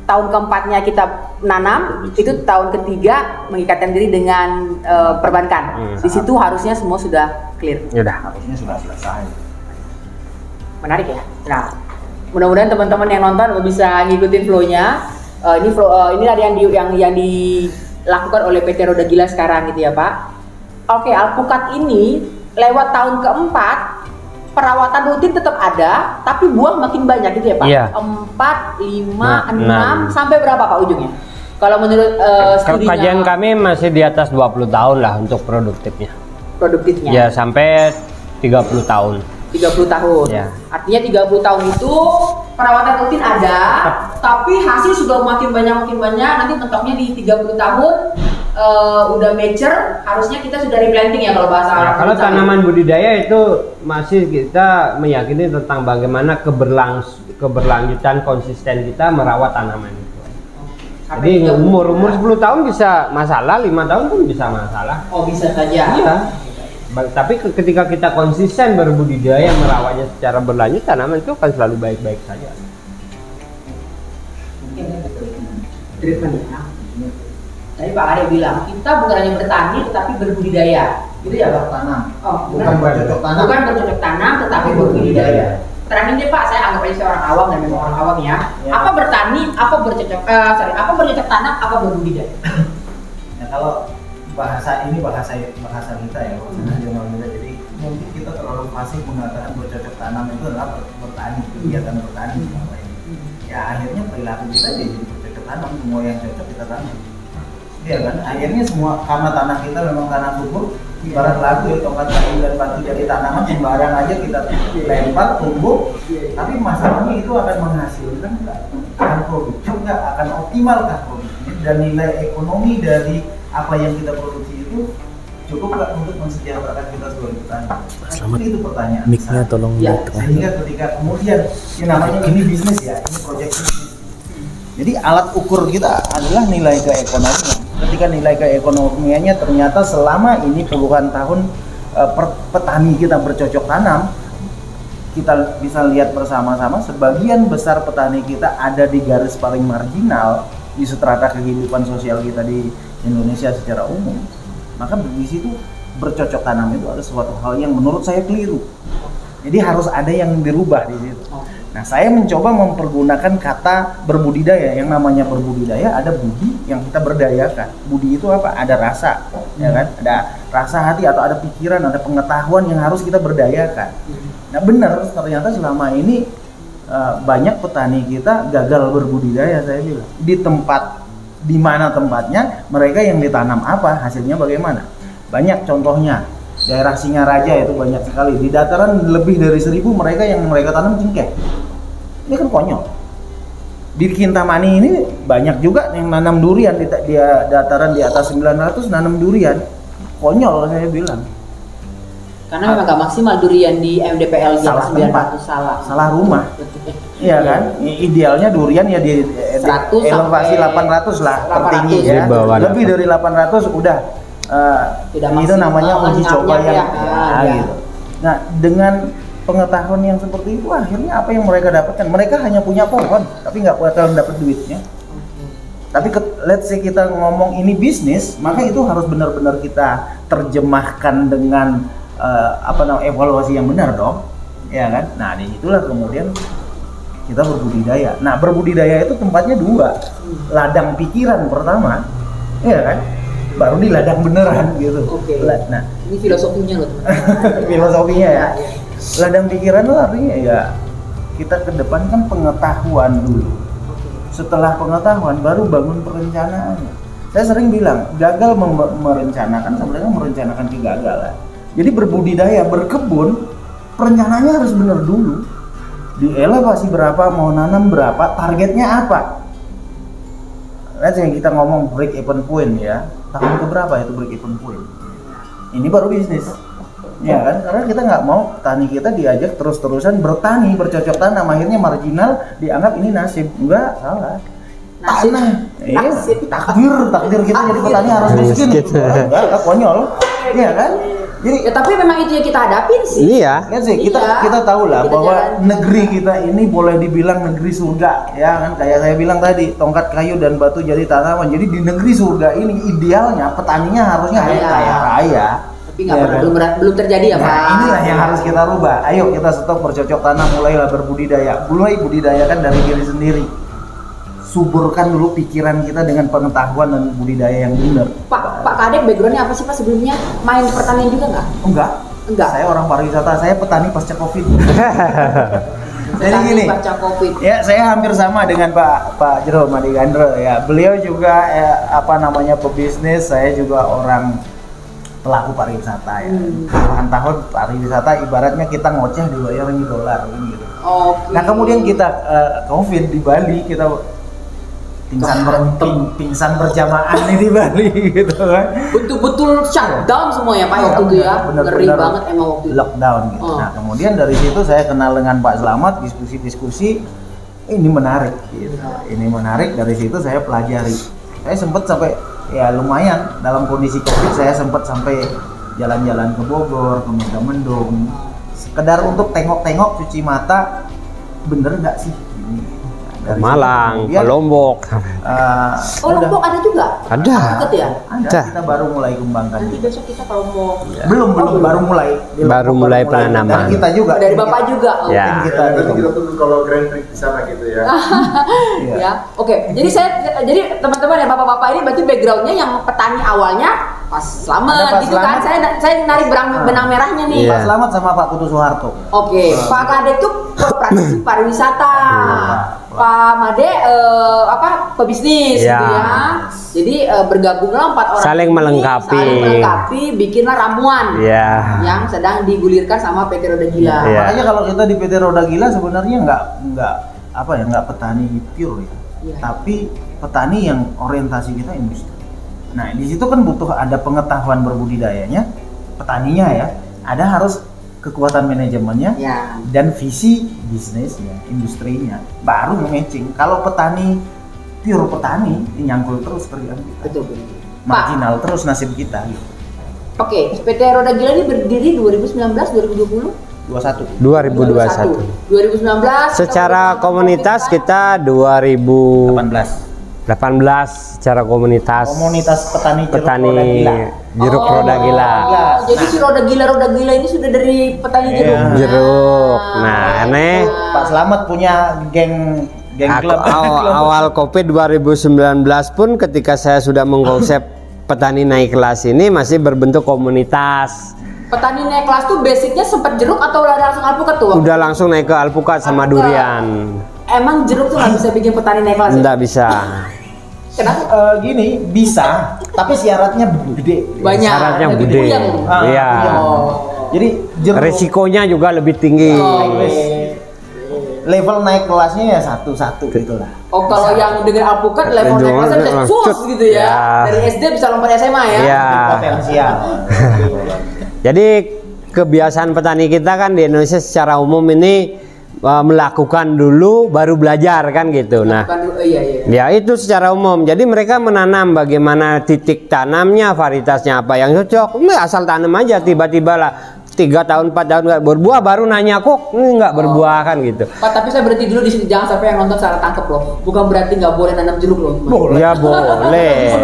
tahun keempatnya kita nanam, itu tahun ketiga mengikatkan diri dengan perbankan. Di situ harusnya semua sudah clear. Udah. Harusnya sudah selesai. Menarik ya. Nah, mudah-mudahan teman-teman yang nonton bisa ngikutin flow-nya. Ini ada yang dilakukan oleh PT Roda Gila sekarang gitu ya Pak. Oke, alpukat ini lewat tahun keempat perawatan rutin tetap ada, tapi buah makin banyak gitu ya Pak. Iya. 4, 5, 6 sampai berapa Pak ujungnya? Kalau menurut studinya Kajian kami masih di atas 20 tahun lah untuk produktifnya. produktifnya. Ya sampai 30 tahun. 30 tahun. Ya. Artinya 30 tahun itu perawatan rutin ada, tapi hasil sudah makin banyak, nanti mentoknya di 30 tahun udah mature, harusnya kita sudah replanting ya kalau bahasa Nah, kalau tanaman budidaya itu masih kita meyakini tentang bagaimana keberlanjutan konsisten kita merawat tanaman itu. Jadi umur 10 tahun bisa masalah, 5 tahun pun bisa masalah. Oh bisa saja. Iya. Tapi ketika kita konsisten berbudidaya, merawatnya secara berlanjut, tanaman itu akan selalu baik-baik saja. Treatment ya. Tadi Pak Arya bilang kita bukan hanya bertani tetapi berbudidaya, gitu ya Pak? Tanam. Oh, Bukan bercocok tanam. Bukan bercocok tanam tetapi berbudidaya. Terakhir deh Pak, saya anggap aja saya orang awam dan memang orang awam ya. Apa bertani, apa bercocok tanam, apa berbudidaya? Ya kalau bahasa kita ya, nasional kita. Jadi mungkin kita terlalu fasih mengatakan bercocok tanam itu adalah bertani, kegiatan bertani selama ini. Ya akhirnya perilaku kita jadi bercocok tanam, semua yang cocok kita tanam. Iya kan? Akhirnya semua karena tanah kita memang tanah subur, ibarat lagu ya, tongkat kayu dan batu jadi tanaman sembarang aja kita lempar tumbuh, tapi masalahnya itu akan menghasilkan nggak? Akan produktif nggak? Akan optimalkah produknya? Dan nilai ekonomi dari apa yang kita produksi itu cukup nggak untuk mensejahterakan kita sebagai petani? Selamat. Itu pertanyaan. Mic-nya tolong Ya, Sehingga ketika kemudian ini namanya ini bisnis ya, ini proyek bisnis. Jadi alat ukur kita adalah nilai keekonomian. Ketika nilai keekonomiannya ternyata selama ini puluhan tahun petani kita bercocok tanam, kita bisa lihat bersama-sama sebagian besar petani kita ada di garis paling marginal di strata kehidupan sosial kita di Indonesia secara umum. Maka di situ bercocok tanam itu ada suatu hal yang menurut saya keliru. Jadi harus ada yang dirubah di situ. Nah, saya mencoba mempergunakan kata berbudidaya. Yang namanya berbudidaya ada budi yang kita berdayakan. Budi itu apa? Ada rasa, ya kan? Ada rasa hati atau ada pikiran, ada pengetahuan yang harus kita berdayakan. Nah, benar ternyata selama ini banyak petani kita gagal berbudidaya, saya bilang. Di mana tempatnya, mereka yang ditanam apa, hasilnya bagaimana? Banyak contohnya. Daerah Singaraja itu banyak sekali. Di dataran lebih dari 1000 mereka yang mereka tanam cengkeh. Ini kan konyol. Di Kintamani ini banyak juga yang nanam durian di dataran di atas 900 nanam durian. Konyol saya bilang. Karena memang nggak maksimal durian di MDPL di atas 900 salah rumah. Iya kan? Idealnya durian ya di 100 elevasi 800 lah tertinggi ya. Lebih dari 800 udah itu namanya uji coba yang gitu. Nah, dengan pengetahuan yang seperti itu akhirnya apa yang mereka dapatkan? Mereka hanya punya pohon, tapi nggak bakal dapat duitnya. Tapi let's say kita ngomong ini bisnis, maka itu harus benar-benar kita terjemahkan dengan evaluasi yang benar dong, ya kan? Nah, disitulah kemudian kita berbudidaya. Nah, berbudidaya itu tempatnya dua, ladang pikiran pertama, ya kan? Baru di ladang beneran gitu. Nah, ini filosofinya loh. Filosofinya ya. Ladang pikiran itu artinya ya kita kedepankan pengetahuan dulu. Setelah pengetahuan baru bangun perencanaannya. Saya sering bilang gagal merencanakan sebenarnya merencanakan kegagalan. Jadi berbudidaya, berkebun, perencanaannya harus benar dulu. Di elevasi berapa, mau nanam berapa, targetnya apa. Nah, yang kita ngomong break even point ya. Tahun keberapa itu break even point? Ini baru bisnis. Ya kan? Karena kita nggak mau petani kita diajak terus-terusan bertani, bercocok tanam, akhirnya marginal dianggap ini nasib. Enggak, salah. Tanah. Takdir kita jadi petani harus miskin. Enggak, konyol. Iya kan? Jadi Ya, tapi memang itu yang kita hadapin sih. Iya. kan sih kita tahu lah bahwa negeri kita ini boleh dibilang negeri surga, ya kan? Kayak saya bilang tadi, tongkat kayu dan batu jadi tanaman. Jadi di negeri surga ini idealnya petaninya harusnya kaya raya. Tapi nggak pernah, belum terjadi ya Pak. Nah, inilah yang harus kita rubah. Ayo kita stop bercocok tanam, mulailah berbudidaya. Mulai budidayakan dari diri sendiri. Suburkan dulu pikiran kita dengan pengetahuan dan budidaya yang benar. Pak Kadek backgroundnya apa sih Pak sebelumnya? Main pertanian juga nggak? Enggak. Saya orang pariwisata, saya petani pasca Covid. Jadi gini, pasca Covid. ya saya hampir sama dengan Pak Jero Madi Gandro ya. Beliau juga pebisnis, saya juga orang pelaku pariwisata ya. Puluhan tahun pariwisata ibaratnya kita ngoceh dibayarin dolar gitu. Nah kemudian kita Covid di Bali, kita pingsan berjamaah nih di Bali gitu kan. Betul-betul shutdown semua ya Pak waktu itu ya. Ngeri banget emang waktu itu. Lockdown gitu. Nah kemudian dari situ saya kenal dengan Pak Slamet, diskusi ini menarik gitu. Ini menarik, dari situ saya pelajari. Saya sempat sampai ya lumayan dalam kondisi Covid, saya sempat sampai jalan-jalan ke Bogor, ke Megamendung, sekedar untuk tengok-tengok, cuci mata, bener nggak sih ini? Ke Malang, ke Lombok. Lombok ada juga? Ada. Deket ya? Ada. Kita baru mulai kembangkan. Nanti besok kita ke Lombok. Belum, baru mulai. Baru mulai penanaman. Dan kita juga. Dari Bapak juga. Ya. Nanti kita tunggu kalau Grand Prix di sana gitu ya. Ya, oke. Jadi teman-teman ya, bapak-bapak ini berarti backgroundnya yang petani awalnya Pas Slamet gitu kan. Saya narik benang merahnya nih. Pak Slamet sama Pak Putu Soeharto. Oke, Pak Kadek tuh praktisi pariwisata. Pak Made pebisnis gitu ya. Jadi bergabunglah 4 orang saling melengkapi, bikinlah ramuan yang sedang digulirkan sama PT Roda Gila. Makanya kalau kita di PT Roda Gila sebenarnya nggak petani pure ya. Tapi petani yang orientasi kita industri. Nah, di situ kan butuh ada pengetahuan berbudidayanya, petaninya ya. Ada harus kekuatan manajemennya dan visi bisnisnya, industrinya, baru matching. Kalau petani pure petani, nyangkul terus kerjaan kita. Betul. Marginal terus nasib kita. Oke, PT Roda Gila ini berdiri 2019, 2020? 2021. 2019. Secara komunitas kita 2018 secara komunitas petani jeruk Roda Gila. Jadi si Roda Gila ini sudah dari petani jeruk. Jeruk. Nah, aneh. Pak Slamet punya geng klub. Awal Covid 2019 pun ketika saya sudah mengkonsep petani naik kelas ini masih berbentuk komunitas. Petani naik kelas tuh basicnya sempat jeruk atau udah langsung alpukat tuh? Udah langsung naik ke alpukat sama durian. Emang jeruk tuh nggak bisa bikin petani naik kelas? Nggak bisa. Kenapa? Gini bisa, tapi syaratnya gede. Banyak. Syaratnya gede. Iya. Jadi jeruk, resikonya juga lebih tinggi. Level naik kelasnya ya satu-satu gitulah. Oh, kalau yang dengan alpukat level naik kelasnya bisa sus gitu ya. Dari SD bisa lompat SMA ya. Iya. Potensial. Jadi kebiasaan petani kita kan di Indonesia secara umum ini melakukan dulu baru belajar kan gitu. Nah, ya itu secara umum. Jadi mereka menanam bagaimana titik tanamnya, varietasnya apa yang cocok. Asal tanam aja tiba-tiba lah 3 tahun 4 tahun nggak berbuah baru nanya kok ini nggak berbuah kan gitu. Pak, tapi saya berhenti dulu di sini, jangan sampai yang nonton salah tangkep loh. Bukan berarti nggak boleh nanam jeruk loh. Ya boleh.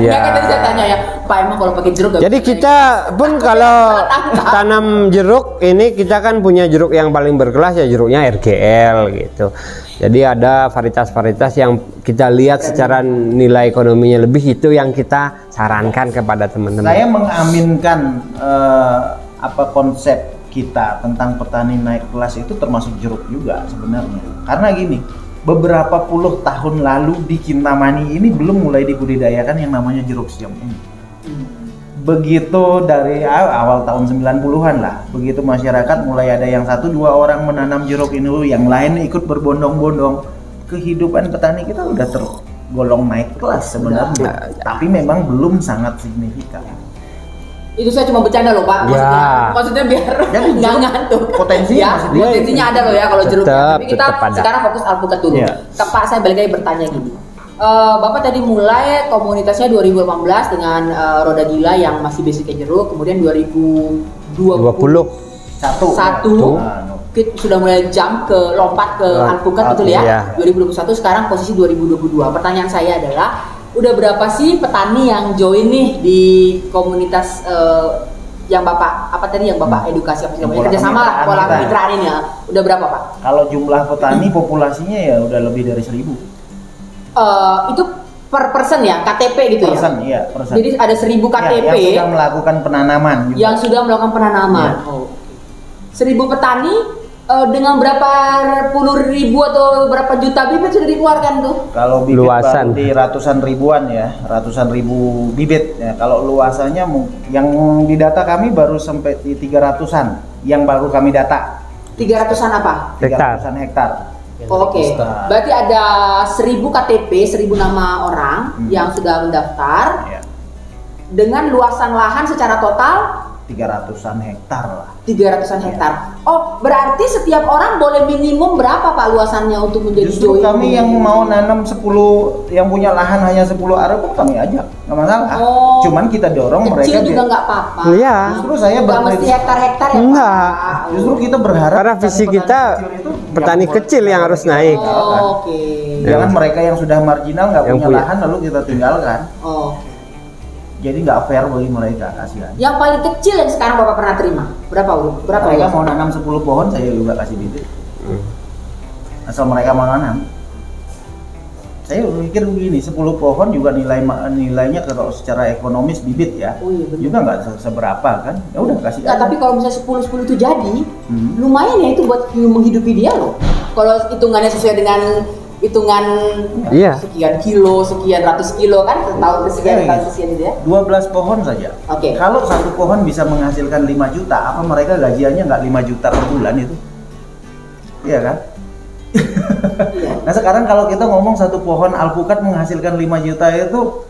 Ya kan tadi saya tanya ya, Pak emang kalau pakai jeruk. Jadi kita pun kalau tanam jeruk ini kita kan punya jeruk yang paling berkelas ya jeruknya RGL gitu. Jadi ada varietas-varietas yang kita lihat secara nilai ekonominya lebih, itu yang kita sarankan kepada teman-teman. Saya mengaminkan konsep kita tentang petani naik kelas itu termasuk jeruk juga sebenarnya. Karena gini, beberapa puluh tahun lalu di Kintamani ini belum mulai dibudidayakan yang namanya jeruk siam ini. Begitu dari awal tahun 90-an lah, begitu masyarakat mulai ada yang 1-2 orang menanam jeruk ini, yang lain ikut berbondong-bondong, kehidupan petani kita udah tergolong naik kelas sebenarnya, tapi memang belum sangat signifikan. Itu saya cuma bercanda loh Pak, maksudnya biar nggak ngantuk. Potensinya ada loh ya kalau jeruk. Tapi kita sekarang fokus alpukat dulu. Pak, saya balik lagi bertanya gini. Bapak tadi mulai komunitasnya 2018 dengan Roda Gila yang masih basicnya jeruk, kemudian 2021 sudah mulai lompat ke alpukat betul ya? 2021 sekarang posisi 2022. Pertanyaan saya adalah, udah berapa sih petani yang join nih di komunitas yang Bapak edukasi apa sih namanya, kerjasama lah pola kemitraan ini ya? Udah berapa Pak? Kalau jumlah petani populasinya ya udah lebih dari 1.000. Itu per person ya, KTP gitu ya? Iya, persen. Jadi ada 1.000 KTP yang sudah melakukan penanaman juga. Yang sudah melakukan penanaman. 1.000 petani dengan berapa puluh ribu atau berapa juta bibit sudah dikeluarkan tuh? Kalau bibit luasan di ratusan ribuan ya, ratusan ribu bibit ya. Kalau luasannya yang di data kami baru sampai di 300-an yang baru kami data. 300-an apa? 300-an hektar. Oke. Berarti ada 1.000 KTP, 1.000 nama orang yang sudah mendaftar. Dengan luasan lahan secara total 300-an hektar lah. 300-an hektar. Oh, berarti setiap orang boleh minimum berapa Pak luasannya untuk menjadi Justru join? kami yang mau nanam 10, yang punya lahan hanya 10 area pun kami ajak, nggak masalah. Oh. Cuman kita dorong mereka Kecil juga nggak apa-apa. Iya. Justru saya Nggak mesti hektar-hektar ya Enggak. Pak? Justru kita berharap Karena visi petani kita kecil itu petani kecil yang harus naik. Oh, oke. Jangan mereka yang sudah marginal nggak Yang punya punya. lahan lalu kita tinggalkan. Oh. Jadi nggak fair bagi mereka, kasihan. Yang paling kecil yang sekarang Bapak pernah terima berapa? Berapa? Mereka luas? mau nanam 10 pohon, saya juga kasih bibit. Asal mereka mau nanam. Saya pikir begini, 10 pohon juga nilainya kalau secara ekonomis bibit ya, Oh iya benar. juga nggak seberapa kan? Ya udah kasih Nah, aja. tapi kalau misalnya 10 itu jadi, lumayan ya itu buat menghidupi dia loh. Kalau hitungannya sesuai dengan hitungan Iya. sekian kilo, sekian ratus kilo kan, setahun sekian, tahun sekian gitu ya. 12 pohon saja. Oke. Kalau satu pohon bisa menghasilkan 5 juta, apa mereka gajiannya nggak 5 juta per bulan itu? Iya kan? Iya. Nah sekarang kalau kita ngomong satu pohon alpukat menghasilkan 5 juta itu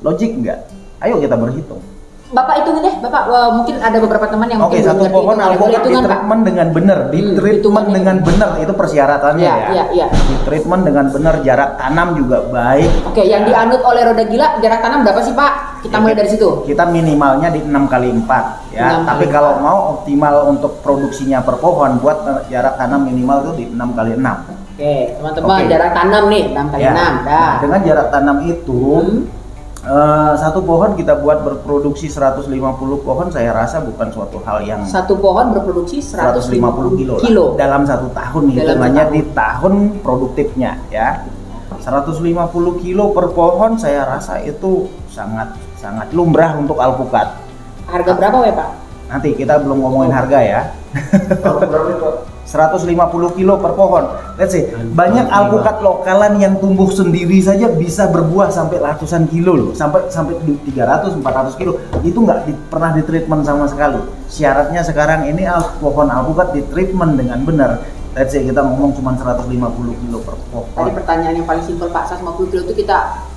logik nggak? Ayo kita berhitung. Bapak hitungin deh, Bapak mungkin ada beberapa teman yang Oke, mungkin satu belum ngerti pohon hitungan. Boleh alpukat di hitungan, Pak? treatment dengan benar, di treatment hitungannya. dengan benar itu persyaratannya Iya, ya. iya, iya. Di treatment dengan benar, jarak tanam juga baik. Oke, yang dianut oleh Roda Gila jarak tanam berapa sih Pak? Kita mulai dari situ. Kita minimalnya di 6 kali 4 ya. 6 Tapi kali kalau 4. mau optimal untuk produksinya per pohon, buat jarak tanam minimal itu di 6 kali 6. Oke, teman-teman, Oke. jarak tanam nih 6 kali 6. Nah, Dah. dengan jarak tanam itu satu pohon kita buat berproduksi 150 pohon, saya rasa bukan suatu hal yang Satu pohon berproduksi 150 150 kilo, kilo. lah. Dalam satu tahun Dalam hitungannya setahun. di tahun produktifnya ya. 150 kilo per pohon saya rasa itu sangat lumrah untuk alpukat. Harga berapa ya Pak? Nanti kita belum ngomongin harga ya. 150 kilo per pohon. Let's say banyak alpukat lokalan yang tumbuh sendiri saja bisa berbuah sampai ratusan kilo loh, sampai 300 400 kilo. Itu nggak pernah ditreatment sama sekali. Syaratnya sekarang ini pohon alpukat ditreatment dengan benar. Let's say kita ngomong cuma 150 kilo per pohon. Tadi pertanyaan yang paling simpel Pak, 150 kilo itu kita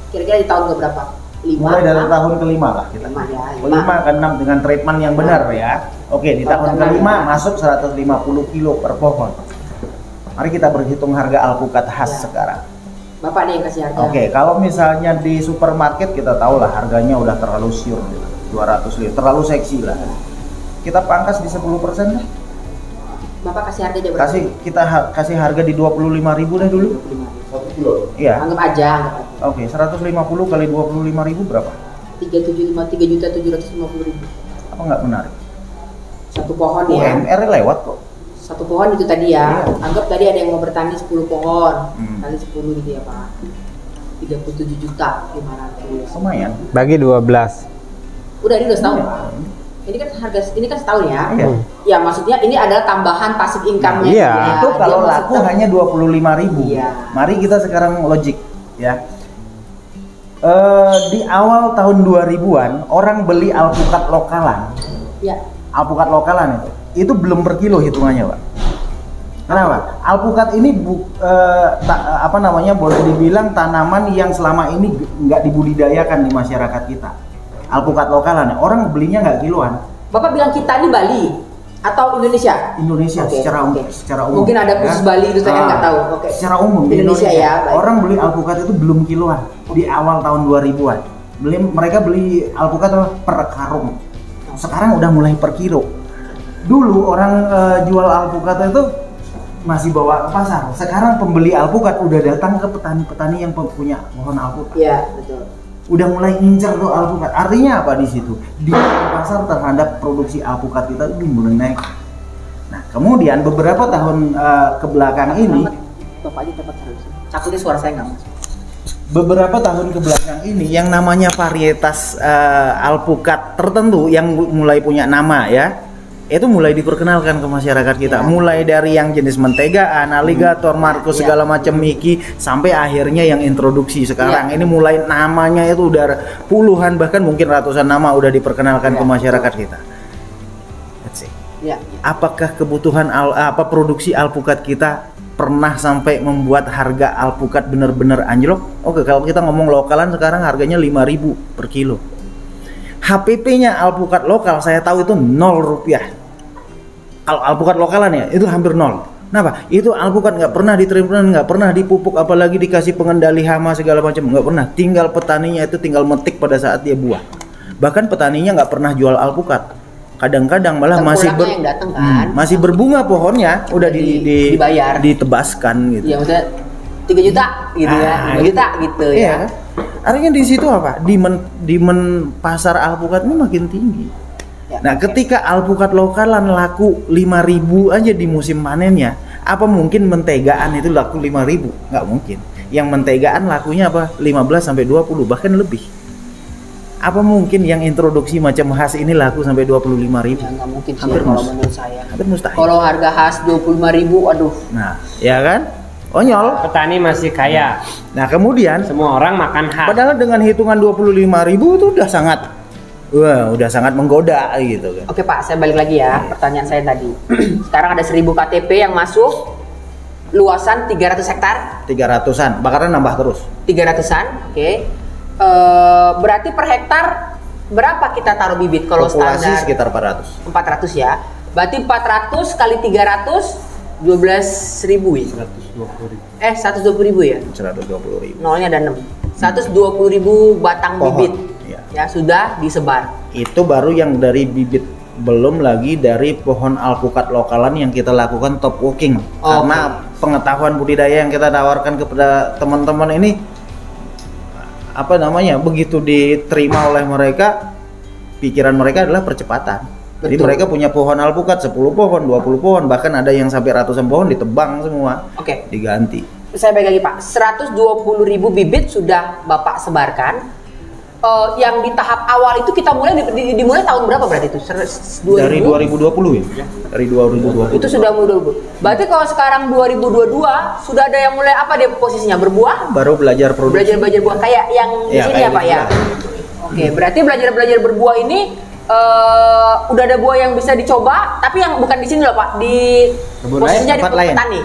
kira-kira di tahun berapa? 5? Mulai dari tahun kelima lah kita. 5 ya. 5 ke 6 dengan treatment yang benar ya. Oke, di tahun kelima masuk 150 kilo per pohon. Mari kita berhitung harga alpukat khas sekarang. Bapak nih yang kasih harga. Oke, kalau misalnya di supermarket kita tahu lah harganya udah terlalu sure, 200 terlalu seksi lah. Kita pangkas di 10% lah. Bapak kasih harga aja berapa? Kasih harga di 25.000 deh dulu. 1 kilo. Iya. Anggap aja. Oke, 150 kali 25.000 berapa? 3.750.000. Apa nggak menarik? Satu pohon ya. UMR lewat kok. Satu pohon itu tadi ya. Iya. Anggap tadi ada yang mau bertani 10 pohon. Hmm. Kali 10 gitu ya Pak. 37 juta 500. Lumayan. Bagi 12. Udah ini udah setahun. Iya. Ini kan harga ini kan setahun ya. Iya. Ya maksudnya ini adalah tambahan passive income-nya. Iya. dia. Itu Dia kalau masih laku tetap- hanya 25.000. Iya. Mari kita sekarang logik ya. Di awal tahun 2000-an orang beli alpukat lokalan. Ya. Alpukat lokalan itu belum per kilo hitungannya, Pak. Kenapa? Alpukat ini boleh dibilang tanaman yang selama ini nggak dibudidayakan di masyarakat kita. Alpukat lokalan, orang belinya nggak kiloan. Bapak bilang kita ini Bali atau Indonesia? Indonesia Oke, secara umum, oke. secara umum. Mungkin ada khusus Bali itu saya nggak tahu. Oke. Secara umum di Indonesia ya, baik. orang beli alpukat itu belum kiloan di awal tahun 2000-an. Mereka beli alpukat per karung. Sekarang udah mulai per kilo. Dulu orang jual alpukat itu masih bawa ke pasar. Sekarang pembeli alpukat udah datang ke petani-petani yang punya pohon alpukat. Iya, betul. Udah mulai ngincer tuh alpukat. Artinya apa di situ? Di pasar terhadap produksi alpukat kita itu mulai naik. Nah, kemudian beberapa tahun ke belakang ini, Bapak aja dapat terus. Takutnya suara saya nggak masuk. beberapa tahun ke belakang ini yang namanya varietas alpukat tertentu yang mulai punya nama ya, itu mulai diperkenalkan ke masyarakat kita. Ya. Mulai dari yang jenis mentegaan, alligator, Marco, Ya. segala macam Mickey, sampai akhirnya yang introduksi sekarang. Ya. Ini mulai namanya itu udah puluhan bahkan mungkin ratusan nama udah diperkenalkan Ya. ke masyarakat kita. Let's see. Ya. Apakah kebutuhan produksi alpukat kita pernah sampai membuat harga alpukat benar-benar anjlok? Oke, kalau kita ngomong lokalan sekarang harganya 5.000 per kilo. HPP-nya alpukat lokal saya tahu itu 0 rupiah. Kalau alpukat lokalan ya itu hampir 0. Kenapa? Itu alpukat nggak pernah ditreatment, nggak pernah dipupuk, apalagi dikasih pengendali hama segala macam, nggak pernah. Tinggal petaninya itu tinggal metik pada saat dia buah. Bahkan petaninya nggak pernah jual alpukat. Kadang-kadang malah yang datang, kan? masih berbunga pohonnya, udah dibayar, ditebaskan gitu. Ya udah 3 juta gitu ya, 5 juta gitu ya. Artinya di situ apa? Demand pasar alpukat ini makin tinggi. Ya, nah, ketika alpukat lokalan laku 5.000 aja di musim panennya, apa mungkin mentegaan itu laku 5.000? Nggak mungkin. Yang mentegaan lakunya apa? 15 sampai 20 bahkan lebih. Apa mungkin yang introduksi macam khas ini laku sampai 25.000? Ya nggak mungkin sih hampir kalau menurut saya. Hampir mustahil. Kalau harga khas 25.000, aduh. Nah, ya kan? Onyol. Petani masih kaya. Nah, kemudian Semua orang makan khas. padahal dengan hitungan 25.000 itu udah sangat menggoda gitu kan. Oke Pak, saya balik lagi ya pertanyaan saya tadi. Sekarang ada 1.000 KTP yang masuk, luasan 300 hektar. 300-an, bakaran nambah terus. 300-an, oke. Berarti per hektar berapa kita taruh bibit kalau Populasi standar? sekitar 400. 400 ya. Berarti 400 kali 300 12.000 ya? 120.000 ya? 120.000. Nolnya ada 6. 120.000 batang Pohon, bibit. iya. Ya, sudah disebar. Itu baru yang dari bibit, belum lagi dari pohon alpukat lokalan yang kita lakukan top walking. Karena pengetahuan budidaya yang kita tawarkan kepada teman-teman ini begitu diterima oleh mereka, pikiran mereka adalah percepatan. Jadi Betul. mereka punya pohon alpukat 10 pohon, 20 pohon, bahkan ada yang sampai ratusan pohon ditebang semua. Oke. Diganti. Saya balik lagi Pak, 120.000 bibit sudah Bapak sebarkan. Yang di tahap awal itu kita mulai dimulai tahun berapa berarti itu? Dari 2020 ya? Dari 2020. Itu sudah mulai 2020. Berarti kalau sekarang 2022 sudah ada yang mulai apa dia posisinya? Berbuah? Baru belajar produksi. Belajar buah kayak yang di sini ya Pak ya? Oke, berarti belajar berbuah ini udah ada buah yang bisa dicoba, tapi yang bukan di sini loh Pak, di posisinya di lain. petani.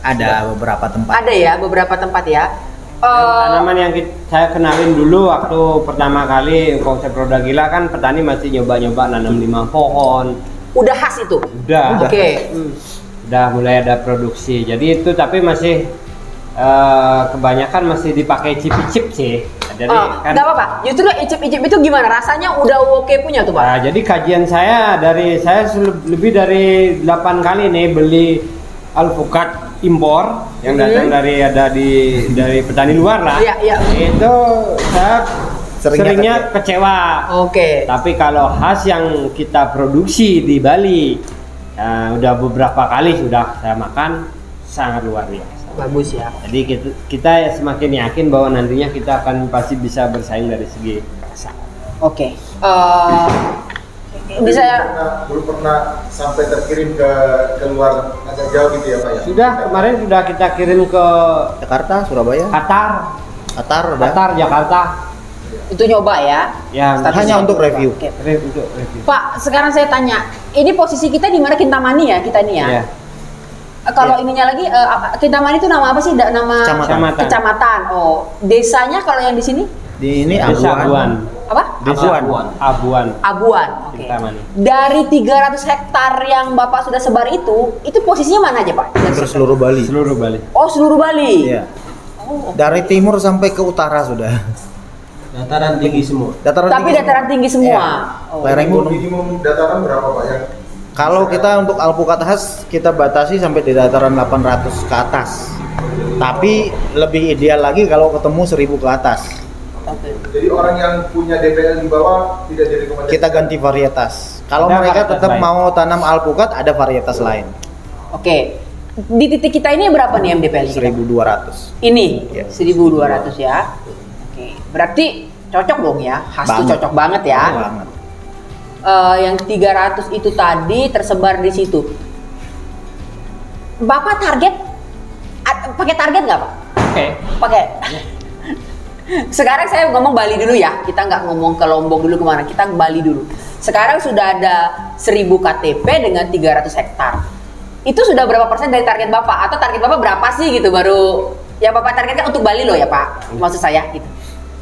Ada beberapa tempat. Ada ya, beberapa tempat ya. Tanaman yang saya kenalin dulu waktu pertama kali konsep Roda Gila kan petani masih nyoba-nyoba nanam 5 pohon. Udah khas itu? Udah. Oke. Udah mulai ada produksi. Jadi itu tapi masih kebanyakan masih dipakai icip-icip sih. Jadi kan nggak apa-apa. Justru icip-icip itu gimana? Rasanya udah oke punya tuh Pak? Nah, jadi kajian saya lebih dari 8 kali nih beli alpukat impor yang datang dari petani luar lah. Iya. Itu saya seringnya kecewa. Oke. Tapi kalau khas yang kita produksi di Bali, udah beberapa kali sudah saya makan, sangat luar biasa. Bagus ya. Jadi kita semakin yakin bahwa nantinya kita akan pasti bisa bersaing dari segi rasa. Oke. Bisa belum pernah sampai terkirim ke luar agak jauh gitu ya Pak ya? Sudah, kemarin sudah kita kirim ke Jakarta, Surabaya, Qatar, Jakarta. Itu nyoba ya? Ya, hanya untuk review. Oke. Untuk review. Pak, sekarang saya tanya, ini posisi kita di mana Kintamani ya kita ini ya? Iya. Kalau ininya lagi, Kintamani itu nama apa sih? Nama kecamatan. Oh, desanya kalau yang di sini? Di ini Desa Abuan. Apa? Desa Abuan. Oke. Kintamani. Dari 300 hektar yang Bapak sudah sebar itu posisinya mana aja Pak? hampir seluruh Bali. Seluruh Bali. Oh, seluruh Bali. Iya. Dari timur sampai ke utara sudah. Dataran tinggi semua. Dataran tinggi semua. Iya. Lereng gunung. Minimum dataran berapa Pak yang? Kalau kita untuk alpukat khas kita batasi sampai di dataran 800 ke atas. Tapi lebih ideal lagi kalau ketemu 1000 ke atas. Jadi orang yang punya DPL di bawah tidak direkomendasikan. Kita ganti varietas. Kalau Ada mereka varietas tetap lain. mau tanam alpukat, ada varietas lain. Oke. Di titik kita ini berapa nih MDPL kita? 1200. Ini Iya. 1200 ya. Oke. Berarti cocok dong ya. Khas tuh Banget. cocok banget ya. Banget. Yang 300 itu tadi tersebar di situ. Bapak target pakai target nggak Pak? Oke. Pakai. Sekarang saya ngomong Bali dulu ya. Kita nggak ngomong ke Lombok dulu kemana. Kita ke Bali dulu. Sekarang sudah ada 1000 KTP dengan 300 hektar. Itu sudah berapa persen dari target Bapak? Atau target Bapak berapa sih gitu baru? Ya Bapak targetkan untuk Bali loh ya Pak. Maksud saya gitu.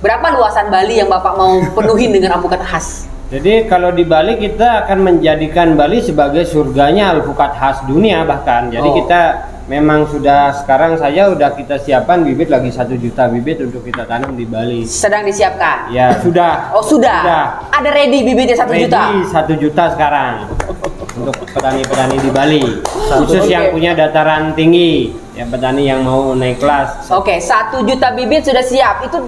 Berapa luasan Bali yang Bapak mau penuhin dengan alpukat khas? Jadi kalau di Bali kita akan menjadikan Bali sebagai surganya alpukat khas dunia bahkan. Jadi kita memang sudah sekarang saja udah kita siapkan bibit lagi 1 juta bibit untuk kita tanam di Bali. Sedang disiapkan? Ya sudah. Oh sudah. Ada ready bibitnya 1 juta? Ready 1 juta sekarang untuk petani-petani di Bali. Khusus yang punya dataran tinggi, yang petani yang mau naik kelas. Oke, 1 juta bibit sudah siap. Itu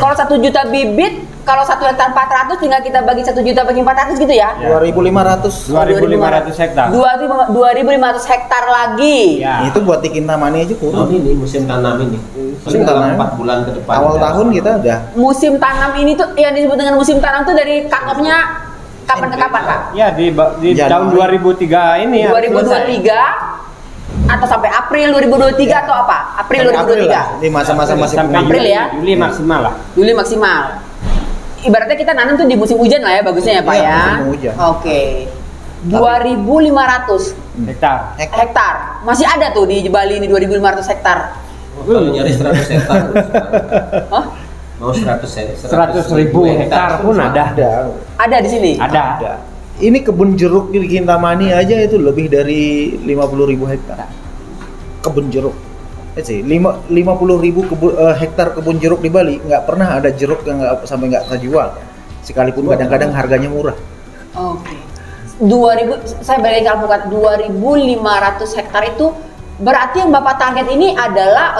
kalau 1 juta bibit, kalau 1 hektar 400 tinggal kita bagi 1 juta bagi 400 gitu ya? 2.500 hektar. 2.500 hektar lagi. Ya. Itu buat di Kintamani aja kurang. Ini musim tanam ini. Musim tanam 4 bulan ke depan. Awal tahun kita udah. Musim tanam ini tuh yang disebut dengan musim tanam tuh dari cut off-nya kapan ke kapan, Pak? Ya di tahun 2003 ini ya. 2023 atau sampai April 2023 atau apa? April 2023. Di masa-masa masih sampai April ya? Juli maksimal lah. Juli maksimal. Ibaratnya kita nanam tuh di musim hujan lah ya, bagusnya ya Pak Iya, ya. musim hujan. Oke. 2.500 Hektar. Masih ada tuh di Bali ini 2.500 hektar. Kalau nyari 100 hektar. Hah? Mau 100.000 hektar pun ada. Ada di sini? Ada. Ini kebun jeruk di Kintamani aja itu lebih dari 50.000 hektar. Kebun jeruk. Sih, 50.000 hektar kebun jeruk di Bali, nggak pernah ada jeruk yang sampai nggak terjual. Sekalipun kadang-kadang harganya murah. Oke. 2.000, saya balik ke alpukat, 2.500 hektar itu berarti yang Bapak target ini adalah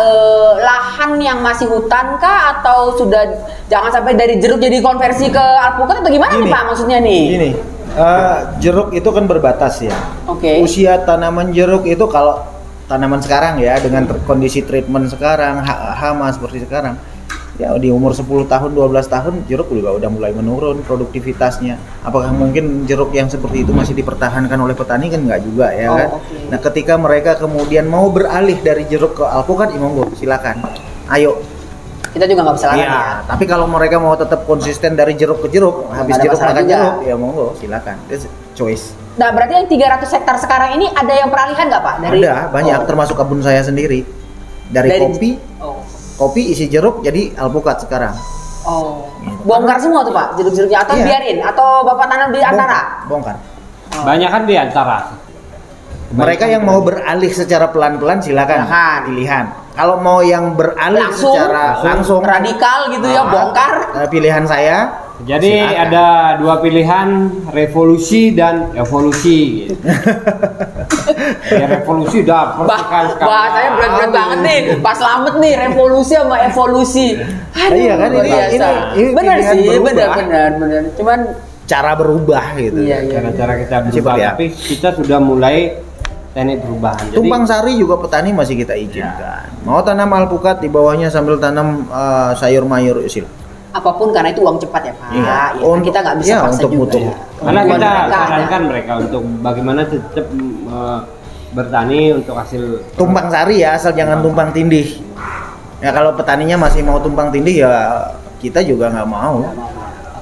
lahan yang masih hutan kah atau sudah jangan sampai dari jeruk jadi konversi ke alpukat atau gimana nih Pak maksudnya nih? Gini, jeruk itu kan berbatas ya. Oke. Usia tanaman jeruk itu kalau tanaman sekarang ya dengan kondisi treatment sekarang, hama seperti sekarang, ya di umur 10 tahun, 12 tahun jeruk juga udah mulai menurun produktivitasnya. Apakah mungkin jeruk yang seperti itu masih dipertahankan oleh petani? Kan nggak juga ya kan. Okay. Nah ketika mereka kemudian mau beralih dari jeruk ke alpukat, ya monggo silakan, ayo. Kita juga nggak bisa larang ya. Tapi kalau mereka mau tetap konsisten dari jeruk ke jeruk, habis jeruk makan juga. jeruk, ya monggo silakan. It's choice. Nah berarti yang 300 hektar sekarang ini ada yang peralihan nggak Pak? Ada banyak, termasuk kebun saya sendiri. Dari kopi, kopi isi jeruk jadi alpukat sekarang. Oh, bongkar semua tuh Pak jeruk-jeruknya atau Iya. biarin atau Bapak tanam di antara? Bongkar. Banyak kan di antara. Mereka yang mau beralih secara pelan-pelan silakan pilihan. Kalau mau yang beralih secara langsung radikal gitu ya bongkar. Pilihan saya. Jadi silakan. ada 2 pilihan, revolusi dan evolusi. Gitu. Ya revolusi udah persikan sekali. Bahasanya berat-berat banget nih. Pas Slamet nih revolusi sama evolusi. Aduh, Iya kan, luar biasa. ini Bener pilihan sih, berubah. bener. Cuman Cara berubah gitu. Iya. Cara-cara kita berubah, Seperti apa? tapi kita sudah mulai teknik perubahan. Jadi Tumpang sari juga petani masih kita izinkan. Mau tanam alpukat di bawahnya sambil tanam sayur mayur silakan. apapun karena itu uang cepat ya Pak. Iya. Ya, kan kita nggak bisa paksa untuk juga. butuh. Ya. karena Kebutuhan kita mereka ada. sarankan mereka untuk bagaimana tetap bertani untuk hasil Tumpang sari ya, asal jangan tumpang tindih. Ya kalau petaninya masih mau tumpang tindih ya kita juga nggak mau.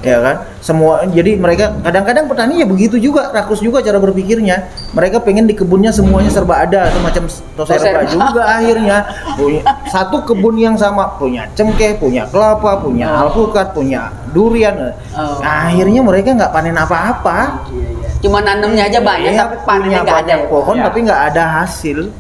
Ya kan, semua jadi mereka kadang-kadang petani ya begitu juga, rakus juga cara berpikirnya. Mereka pengen di kebunnya semuanya serba ada, semacam toserba juga akhirnya. Punya satu kebun yang sama, punya cengkeh, punya kelapa, punya alpukat, punya durian. Nah, akhirnya mereka nggak panen apa-apa. Cuma nanamnya aja banyak tapi panennya nggak ada. Pohon Ya. tapi nggak ada hasil.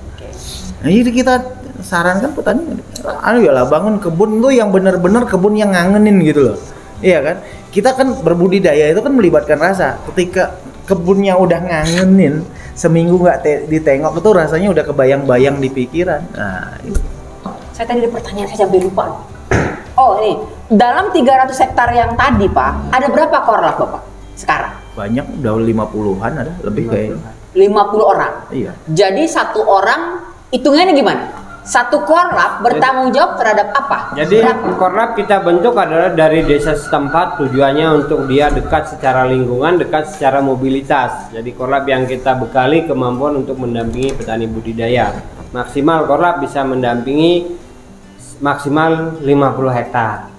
Nah, jadi kita sarankan petani, ayolah bangun kebun tuh yang benar-benar kebun yang ngangenin gitu loh. Iya kan? Kita kan berbudidaya itu kan melibatkan rasa. Ketika kebunnya udah ngangenin, seminggu nggak ditengok itu rasanya udah kebayang-bayang di pikiran. Nah, itu. Saya tadi ada pertanyaan saya sampai lupa. Oh ini, dalam 300 hektar yang tadi Pak, ada berapa korlap Bapak sekarang? Banyak, udah 50-an ada, lebih kayaknya. 50 orang. Iya. Jadi satu orang, hitungannya gimana? Satu korlap bertanggung jawab terhadap apa? Jadi Berapa? korlap kita bentuk adalah dari desa setempat, tujuannya untuk dia dekat secara lingkungan, dekat secara mobilitas. Jadi korlap yang kita bekali kemampuan untuk mendampingi petani budidaya. Maksimal korlap bisa mendampingi maksimal 50 hektar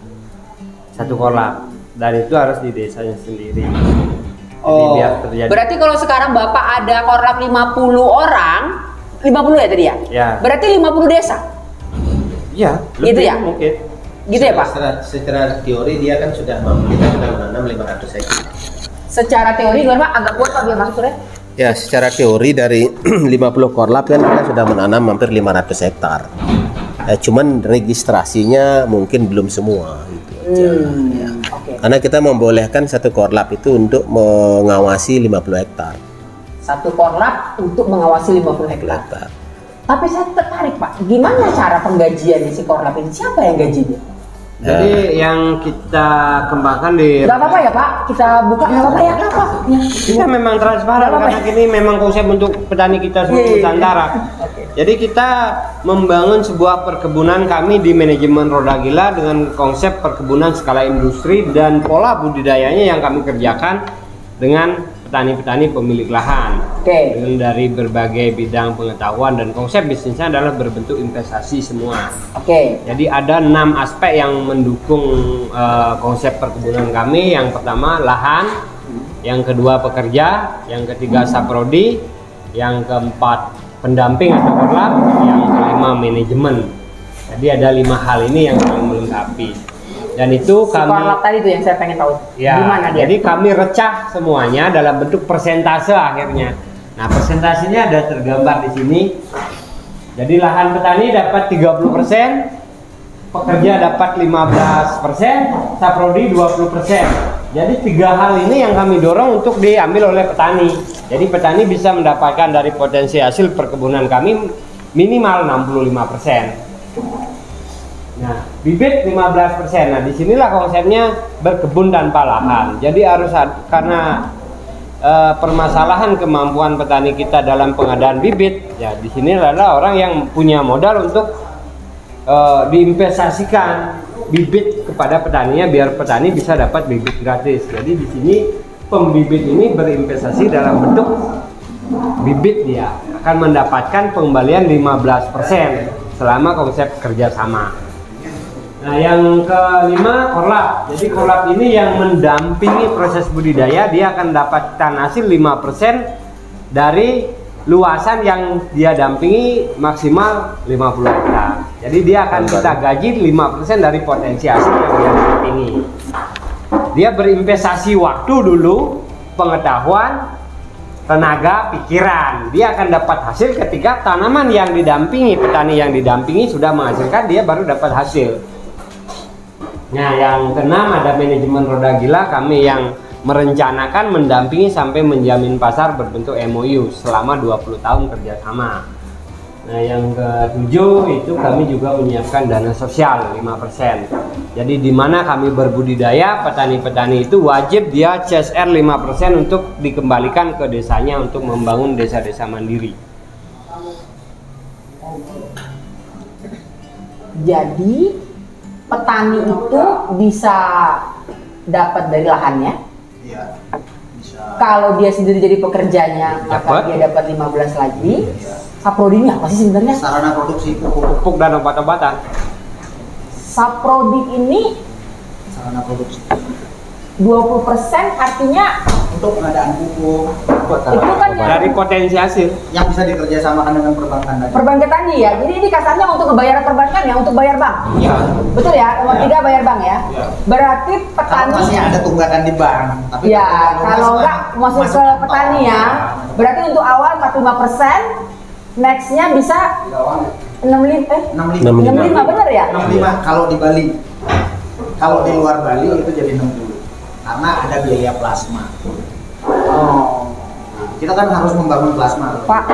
satu korlap, dan itu harus di desanya sendiri. Jadi biar terjadi. Berarti kalau sekarang Bapak ada korlap 50 orang, 50 ya tadi ya? Ya. Berarti 50 desa? Iya, Gitu lebih ya? mungkin. Gitu ya Pak? Secara teori dia kan sudah mampu, kita sudah menanam 500 hektar. Secara teori gimana Pak? Agak kuat Pak biar masuk sore? Ya, secara teori dari 50 korlap kan kita sudah menanam hampir 500 hektar. Cuman registrasinya mungkin belum semua gitu aja. Ya. Okay. Karena kita membolehkan satu korlap itu untuk mengawasi 50 hektar. Satu korlap untuk mengawasi 50 hektar. Tapi saya tertarik Pak, gimana cara penggajiannya si korlap ini? Siapa yang gaji dia? Jadi yang kita kembangkan di Gak apa-apa ya Pak, kita buka gak apa-apa ya Pak. kita memang transparan karena ini memang konsep untuk petani kita seluruh Nusantara. Jadi kita membangun sebuah perkebunan kami di manajemen Roda Gila dengan konsep perkebunan skala industri dan pola budidayanya yang kami kerjakan dengan petani-petani pemilik lahan. Dengan dari berbagai bidang pengetahuan dan konsep bisnisnya adalah berbentuk investasi semua. Jadi ada 6 aspek yang mendukung konsep perkebunan kami. Yang pertama lahan, yang kedua pekerja, yang ketiga saprodi, yang keempat pendamping atau korlap, yang kelima manajemen. Jadi ada 5 hal ini yang saling melengkapi. Dan itu kami korlap tadi tuh yang saya pengen tahu. Ya, gimana dia? jadi kami recah semuanya dalam bentuk persentase akhirnya. Nah, persentasenya ada tergambar di sini. Jadi lahan petani dapat 30%, pekerja dapat 15%, saprodi 20%. Jadi 3 hal ini yang kami dorong untuk diambil oleh petani. Jadi petani bisa mendapatkan dari potensi hasil perkebunan kami minimal 65%. Nah, bibit 15%. Nah, disinilah konsepnya berkebun tanpa lahan. Jadi harus karena permasalahan kemampuan petani kita dalam pengadaan bibit. Ya, di sini adalah orang yang punya modal untuk diinvestasikan bibit kepada petaninya biar petani bisa dapat bibit gratis. Jadi di sini pembibit ini berinvestasi dalam bentuk bibit, dia akan mendapatkan pengembalian 15% selama konsep kerjasama. Nah, yang kelima korlap. Jadi korlap ini yang mendampingi proses budidaya, dia akan dapatkan hasil 5% dari luasan yang dia dampingi maksimal 50 hektar. Jadi dia akan kita gaji 5% dari potensi hasil yang dia dampingi. Dia berinvestasi waktu dulu, pengetahuan, tenaga, pikiran. Dia akan dapat hasil ketika tanaman yang didampingi, petani yang didampingi sudah menghasilkan, dia baru dapat hasil. Nah, yang keenam ada manajemen Roda Gila, kami yang merencanakan, mendampingi sampai menjamin pasar berbentuk MOU selama 20 tahun kerjasama. Nah, yang ketujuh itu kami juga menyiapkan dana sosial 5%. Jadi di mana kami berbudidaya, petani-petani itu wajib dia CSR 5% untuk dikembalikan ke desanya untuk membangun desa-desa mandiri. Jadi petani itu bisa dapat dari lahannya. Iya, bisa. Kalau dia sendiri jadi pekerjanya, maka dia dapat 15 lagi. Saprodi ini apa sih sebenarnya? Sarana produksi pupuk dan obat-obatan. Saprodi ini sarana produksi 20% artinya untuk pengadaan pupuk itu kan dari potensi hasil yang bisa dikerjasamakan dengan perbankan tadi. perbankan tadi ya. Jadi ini kasarnya untuk ngebayar perbankan ya, untuk bayar bank. Iya. Betul ya, nomor 3 bayar bank ya. Iya. Berarti petani Kalau masih ada tunggakan di bank. Tapi ya, kalau enggak masuk ke petani ya. Berarti untuk awal 45%, nextnya bisa 65 bener ya? 65 kalau di Bali. Kalau di luar Bali itu jadi 60. Karena ada biaya plasma. Oh. Kita kan harus membangun plasma. Pak,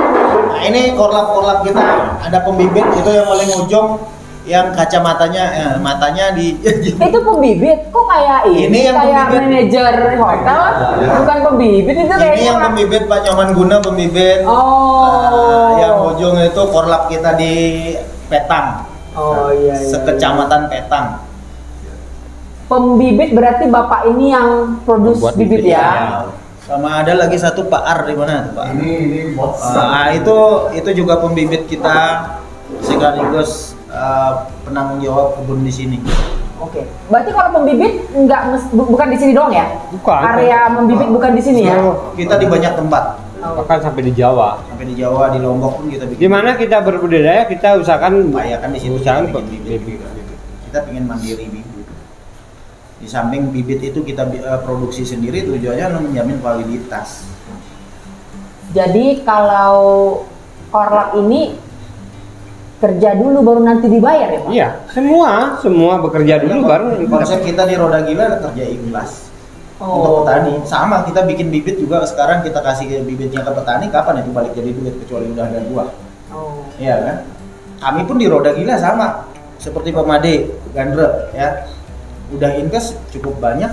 Nah, ini korlap-korlap kita ada pembibit itu yang paling ujung yang kacamatanya matanya di itu pembibit kok kayak ini yang kayak pembibit. Manajer hotel, bukan pembibit itu kayaknya. Ini yang pembibit Pak Nyoman Guna pembibit. Oh. Yang ujung itu korlap kita di Petang. Oh iya. Sekecamatan Petang. Pembibit berarti Bapak ini yang produce bibit ya? Sama ada lagi satu Pak Ar di mana tuh Pak? Ini bot. Itu juga pembibit kita sekaligus penanggung jawab kebun di sini. Oke. Berarti kalau pembibit bukan di sini doang ya? Bukan. Area membibit bukan di sini ya? Kita di banyak tempat. Bahkan sampai di Jawa. Sampai di Jawa, di Lombok pun kita bikin. Gimana kita berbudidaya, kita usahakan Upayakan di situ usahakan bikin bibit. Kita pengen mandiri bibit. Di samping bibit itu kita produksi sendiri, tujuannya menjamin validitas. Jadi kalau korlap ini kerja dulu baru nanti dibayar ya Pak? Iya, semua bekerja dulu baru. Konsep kita di Roda Gila kerja ikhlas. Untuk petani sama, kita bikin bibit juga sekarang kita kasih bibitnya ke petani, kapan itu balik jadi duit kecuali udah ada buah. Iya kan? Kami pun di Roda Gila sama, seperti Pak Made, Gandre ya. Udah invest cukup banyak.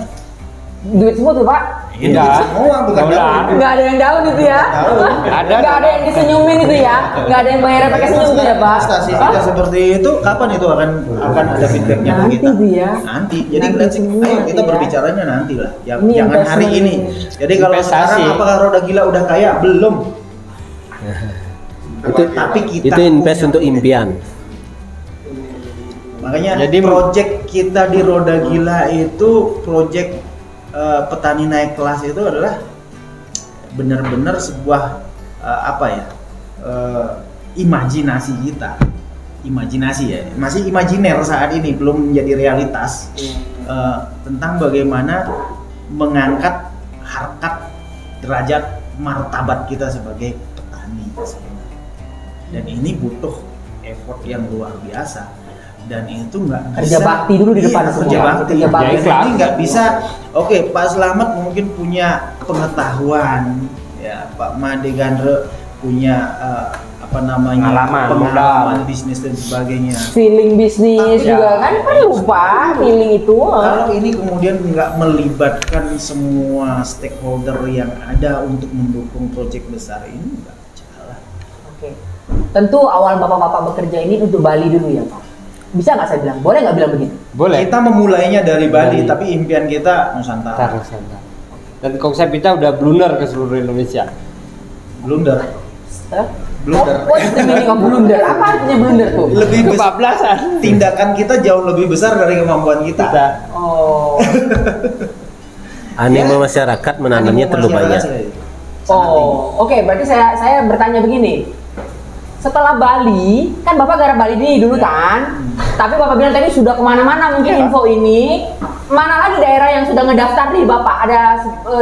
Duit semua tuh Pak? Enggak. Semua bukan daun. Nggak ada yang daun itu ya? Nggak ada yang disenyumin itu ya? Nggak ada yang bayarnya pakai senyum itu ya Pak? Stasi kita seperti itu, kapan itu akan ada feedbacknya ke kita? Nanti ya. Nanti. Jadi semua ayo kita ya. berbicaranya nanti lah. Ini Jangan hari investment. ini. Jadi kalau Investasi. sekarang apakah Roda Gila udah kaya? Belum. Tapi kita Itu invest punya. untuk impian. Makanya Jadi- project kita di Roda Gila itu project petani naik kelas itu adalah benar-benar sebuah imajinasi kita. Imajinasi ya, masih imajiner saat ini, belum menjadi realitas. Tentang bagaimana mengangkat harkat, derajat, martabat kita sebagai petani sebenarnya. Dan ini butuh effort yang luar biasa. Dan itu nggak Kerja bisa bakti dulu di depan semua. kerja bakti. Kerja bakti. Ya, jadi nggak bisa. Oke, Pak Slamet mungkin punya pengetahuan, ya Pak Made Gandre punya pengalaman bisnis dan sebagainya. Feeling bisnis Tapi juga ya, kan perlu Pak, feeling itu. Kalau ini kemudian nggak melibatkan semua stakeholder yang ada untuk mendukung proyek besar ini, nggak jalan. Oke. Tentu awal bapak-bapak bekerja ini untuk Bali dulu ya Pak. Bisa nggak saya bilang? Boleh nggak bilang begitu? Boleh. Kita memulainya dari Bali, Bali. tapi impian kita Nusantara. Dan konsep kita udah blunder ke seluruh Indonesia. Blunder. Hah? Blunder. What's the meaning of blunder? Apa artinya blunder tuh? Lebih besar. Kebablasan. Tindakan kita jauh lebih besar dari kemampuan kita. Oh. Ya. Animo masyarakat menanamnya terlalu banyak. Oh, oke. Berarti saya bertanya begini. Setelah Bali, kan Bapak garap Bali ini dulu kan? Tapi Bapak bilang tadi sudah kemana-mana mungkin info ini. Mana lagi daerah yang sudah ngedaftar nih Bapak? Ada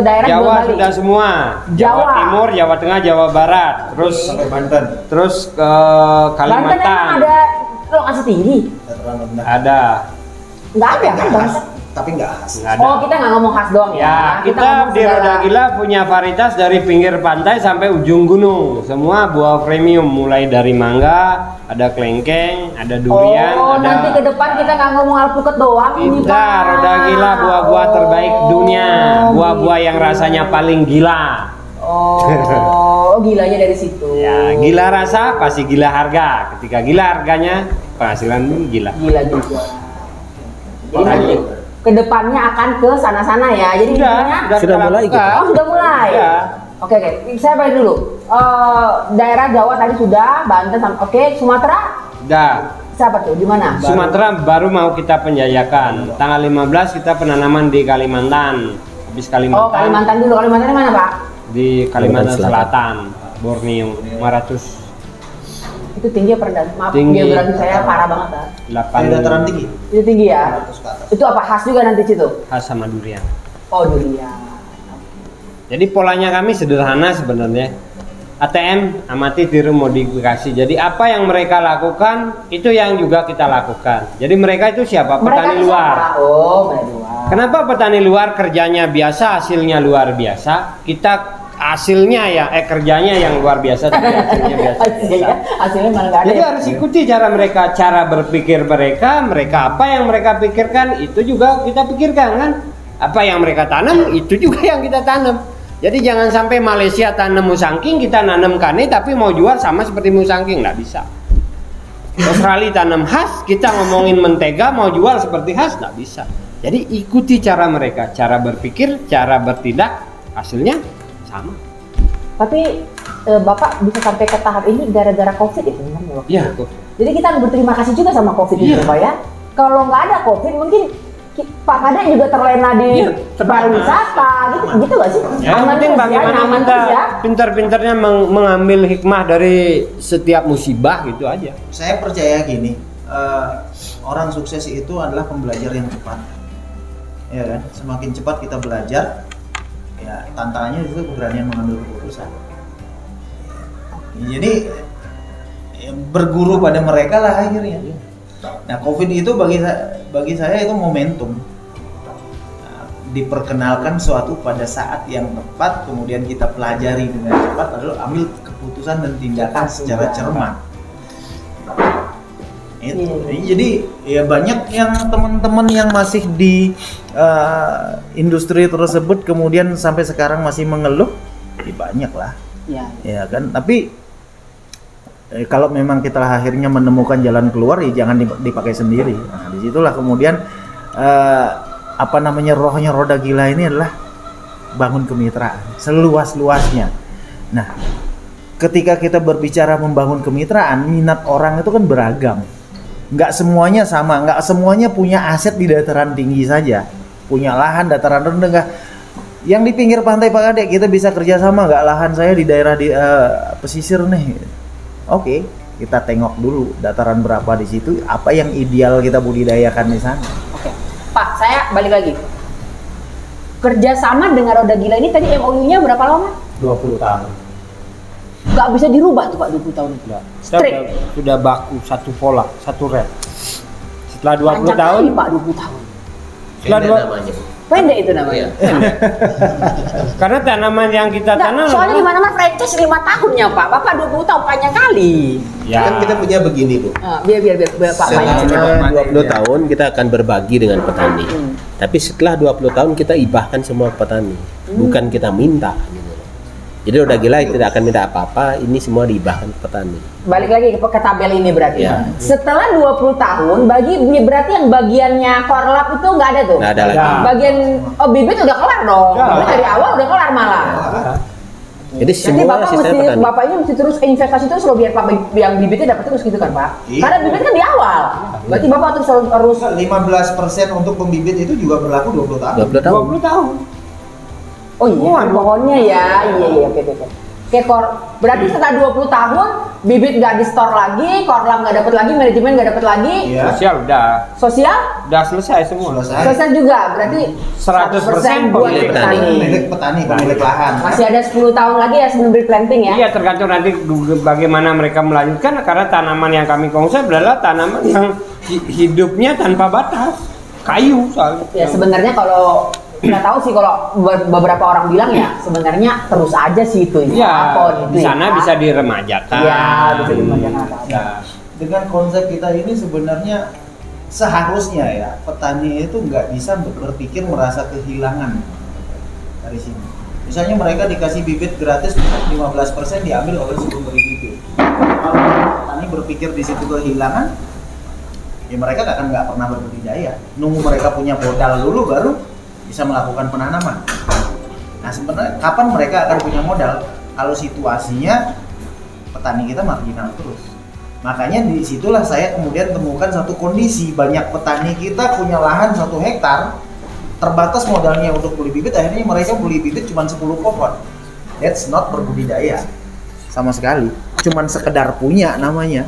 daerah di Jawa Bali? sudah semua. Jawa. Timur, Jawa Tengah, Jawa Barat. Terus Sampai Banten. terus ke Banten emang Kalimantan. ada lokasi tinggi? Ada. Nggak ada kan Banten? Tapi nggak khas. Nggak ada. Oh, kita nggak ngomong khas doang ya? Ya, kita ngomong di segala- Roda Gila punya varietas dari pinggir pantai sampai ujung gunung. Semua buah premium, mulai dari mangga, ada kelengkeng, ada durian, Oh, ada nanti ke depan kita nggak ngomong alpukat doang ini Tidak, Pak. Roda Gila buah-buah terbaik dunia. Buah-buah yang rasanya paling gila. Oh, gilanya dari situ. Ya, gila rasa pasti gila harga. Ketika gila harganya, penghasilan pun gila. Gila juga. Jadi nanti kedepannya akan ke sana-sana ya. Jadi intinya Sudah kita mulai lakukan. gitu. oh sudah mulai. Ya. Oke, saya balik dulu. Daerah Jawa tadi sudah, Banten, oke, Sumatera Udah. siapa tuh? Di mana? Sumatera baru mau kita penjajakan. Tanggal 15 kita penanaman di Kalimantan. Habis Kalimantan. Oh, Kalimantan dulu. Kalimantan mana, Pak? Di Kalimantan Kalimantan Selatan, Borneo, 500 Itu tinggi apa rendah? Maaf, Tinggi. geografi saya parah banget ya. 8 dataran tinggi. Itu tinggi ya? 100 ke atas. Itu apa khas juga nanti situ? khas sama durian. Oh, durian. Jadi polanya kami sederhana sebenarnya. ATM, amati tiru modifikasi. Jadi apa yang mereka lakukan itu yang juga kita lakukan. Jadi mereka itu siapa? Petani Mereka luar. siapa? Oh, petani luar. Kenapa petani luar kerjanya biasa, hasilnya luar biasa? Kita hasilnya ya, kerjanya yang luar biasa, tapi hasilnya biasa. Hasilnya malah nggak ada. Jadi ya? harus ikuti cara mereka, cara berpikir mereka apa yang mereka pikirkan itu juga kita pikirkan kan. Apa yang mereka tanam itu juga yang kita tanam. Jadi jangan sampai Malaysia tanam musangking, kita nanam kane tapi mau jual sama seperti musangking, nggak bisa. Australia tanam khas, kita ngomongin mentega mau jual seperti khas, nggak bisa. Jadi ikuti cara mereka, cara berpikir, cara bertindak, hasilnya sama. Tapi Bapak bisa sampai ke tahap ini gara-gara COVID ya sebenarnya waktu Iya. itu. Jadi kita berterima kasih juga sama COVID itu Iya. Pak ya. Kalau nggak ada COVID mungkin Pak Kadek juga terlena di Iya, pariwisata gitu nggak sih? Ya, yang Aman penting terus ya, bagaimana nyaman kita terus ya. pintar-pintarnya mengambil hikmah dari setiap musibah gitu aja. Saya percaya gini, orang sukses itu adalah pembelajar yang cepat. ya kan? Semakin cepat kita belajar, ya tantangannya itu keberanian mengambil keputusan. Jadi ya, berguru pada mereka lah akhirnya. Nah, COVID itu bagi saya itu momentum. Nah, diperkenalkan suatu pada saat yang tepat, kemudian kita pelajari dengan cepat, lalu ambil keputusan dan tindakan secara cermat. Jadi ya banyak yang teman-teman yang masih di industri tersebut kemudian sampai sekarang masih mengeluh, ya banyak lah. Ya kan, tapi kalau memang kita akhirnya menemukan jalan keluar, ya jangan dipakai sendiri. Nah, disitulah kemudian rohnya Roda Gila ini adalah bangun kemitraan seluas-luasnya. Nah, ketika kita berbicara membangun kemitraan, minat orang itu kan beragam. Nggak semuanya sama, nggak semuanya punya aset di dataran tinggi saja, punya lahan dataran rendah. Nggak. Yang di pinggir pantai Pak Kadek kita bisa kerjasama, nggak, lahan saya di daerah di pesisir nih. Oke, kita tengok dulu dataran berapa di situ, apa yang ideal kita budidayakan di sana. Oke, Pak, saya balik lagi. Kerjasama dengan Roda Gila ini tadi MOU-nya berapa lama? 20 tahun. Nggak bisa dirubah tuh Pak 20 tahun itu? Sudah baku, satu pola, satu rel. Setelah 20 Panjang tahun, kali, Pak, 20 tahun. setelah Pendek itu namanya. karena tanaman yang kita tanam. Soalnya di mana-mana franchise 5 tahunnya Pak. Bapak 20 tahun panjang kali. Ya. Kan kita punya begini Bu. Biar Pak banyak. Selama 20 tahun kita akan berbagi dengan petani. Tapi setelah 20 tahun kita ibahkan semua petani. Bukan kita minta gitu. Jadi Roda Gila tidak akan minta apa-apa, ini semua diibahkan ke petani. Balik lagi ke tabel ini berarti. Ya. Setelah 20 tahun, berarti yang bagiannya korlap itu nggak ada tuh? Nggak ada lagi. Bagian bibit udah kelar dong. Ya. Dari awal udah kelar malah. Jadi semua Bapak ini mesti terus investasi terus loh biar Pak yang bibitnya dapat terus gitu kan Pak? Iya. Karena bibit kan di awal. Berarti Bapak harus 15% untuk pembibit itu juga berlaku 20 tahun. 20 tahun. Oh iya, pohonnya ya. Iya, oke. Oke, berarti setelah 20 tahun bibit nggak di store lagi, korlap nggak dapat lagi, manajemen nggak dapat lagi. Iya. Sosial Udah selesai semua. Sosial juga, berarti 100% buat pemilik petani. Milik petani, pemilik lahan. Masih ada 10 tahun lagi ya sebelum planting ya? Iya, tergantung nanti bagaimana mereka melanjutkan, karena tanaman yang kami konsep adalah tanaman yang hidupnya tanpa batas, kayu soalnya. Ya sebenarnya kalau nggak tahu sih, kalau beberapa orang bilang ya sebenarnya terus aja sih itu. Iya, di sana ya. bisa diremajakan. Iya, bisa diremajakan. Nah, dengan konsep kita ini sebenarnya seharusnya ya petani itu nggak bisa berpikir merasa kehilangan dari sini. Misalnya mereka dikasih bibit gratis 15% diambil oleh si pemberi bibit. Kalau petani berpikir di situ kehilangan, ya mereka nggak pernah berbudidaya. Nunggu mereka punya modal dulu baru bisa melakukan penanaman. Nah sebenarnya kapan mereka akan punya modal? Kalau situasinya petani kita marginal terus. Makanya disitulah saya kemudian temukan satu kondisi, banyak petani kita punya lahan 1 hektar, terbatas modalnya untuk beli bibit, akhirnya mereka beli bibit cuma 10 pohon. That's not berbudidaya sama sekali, cuman sekedar punya namanya.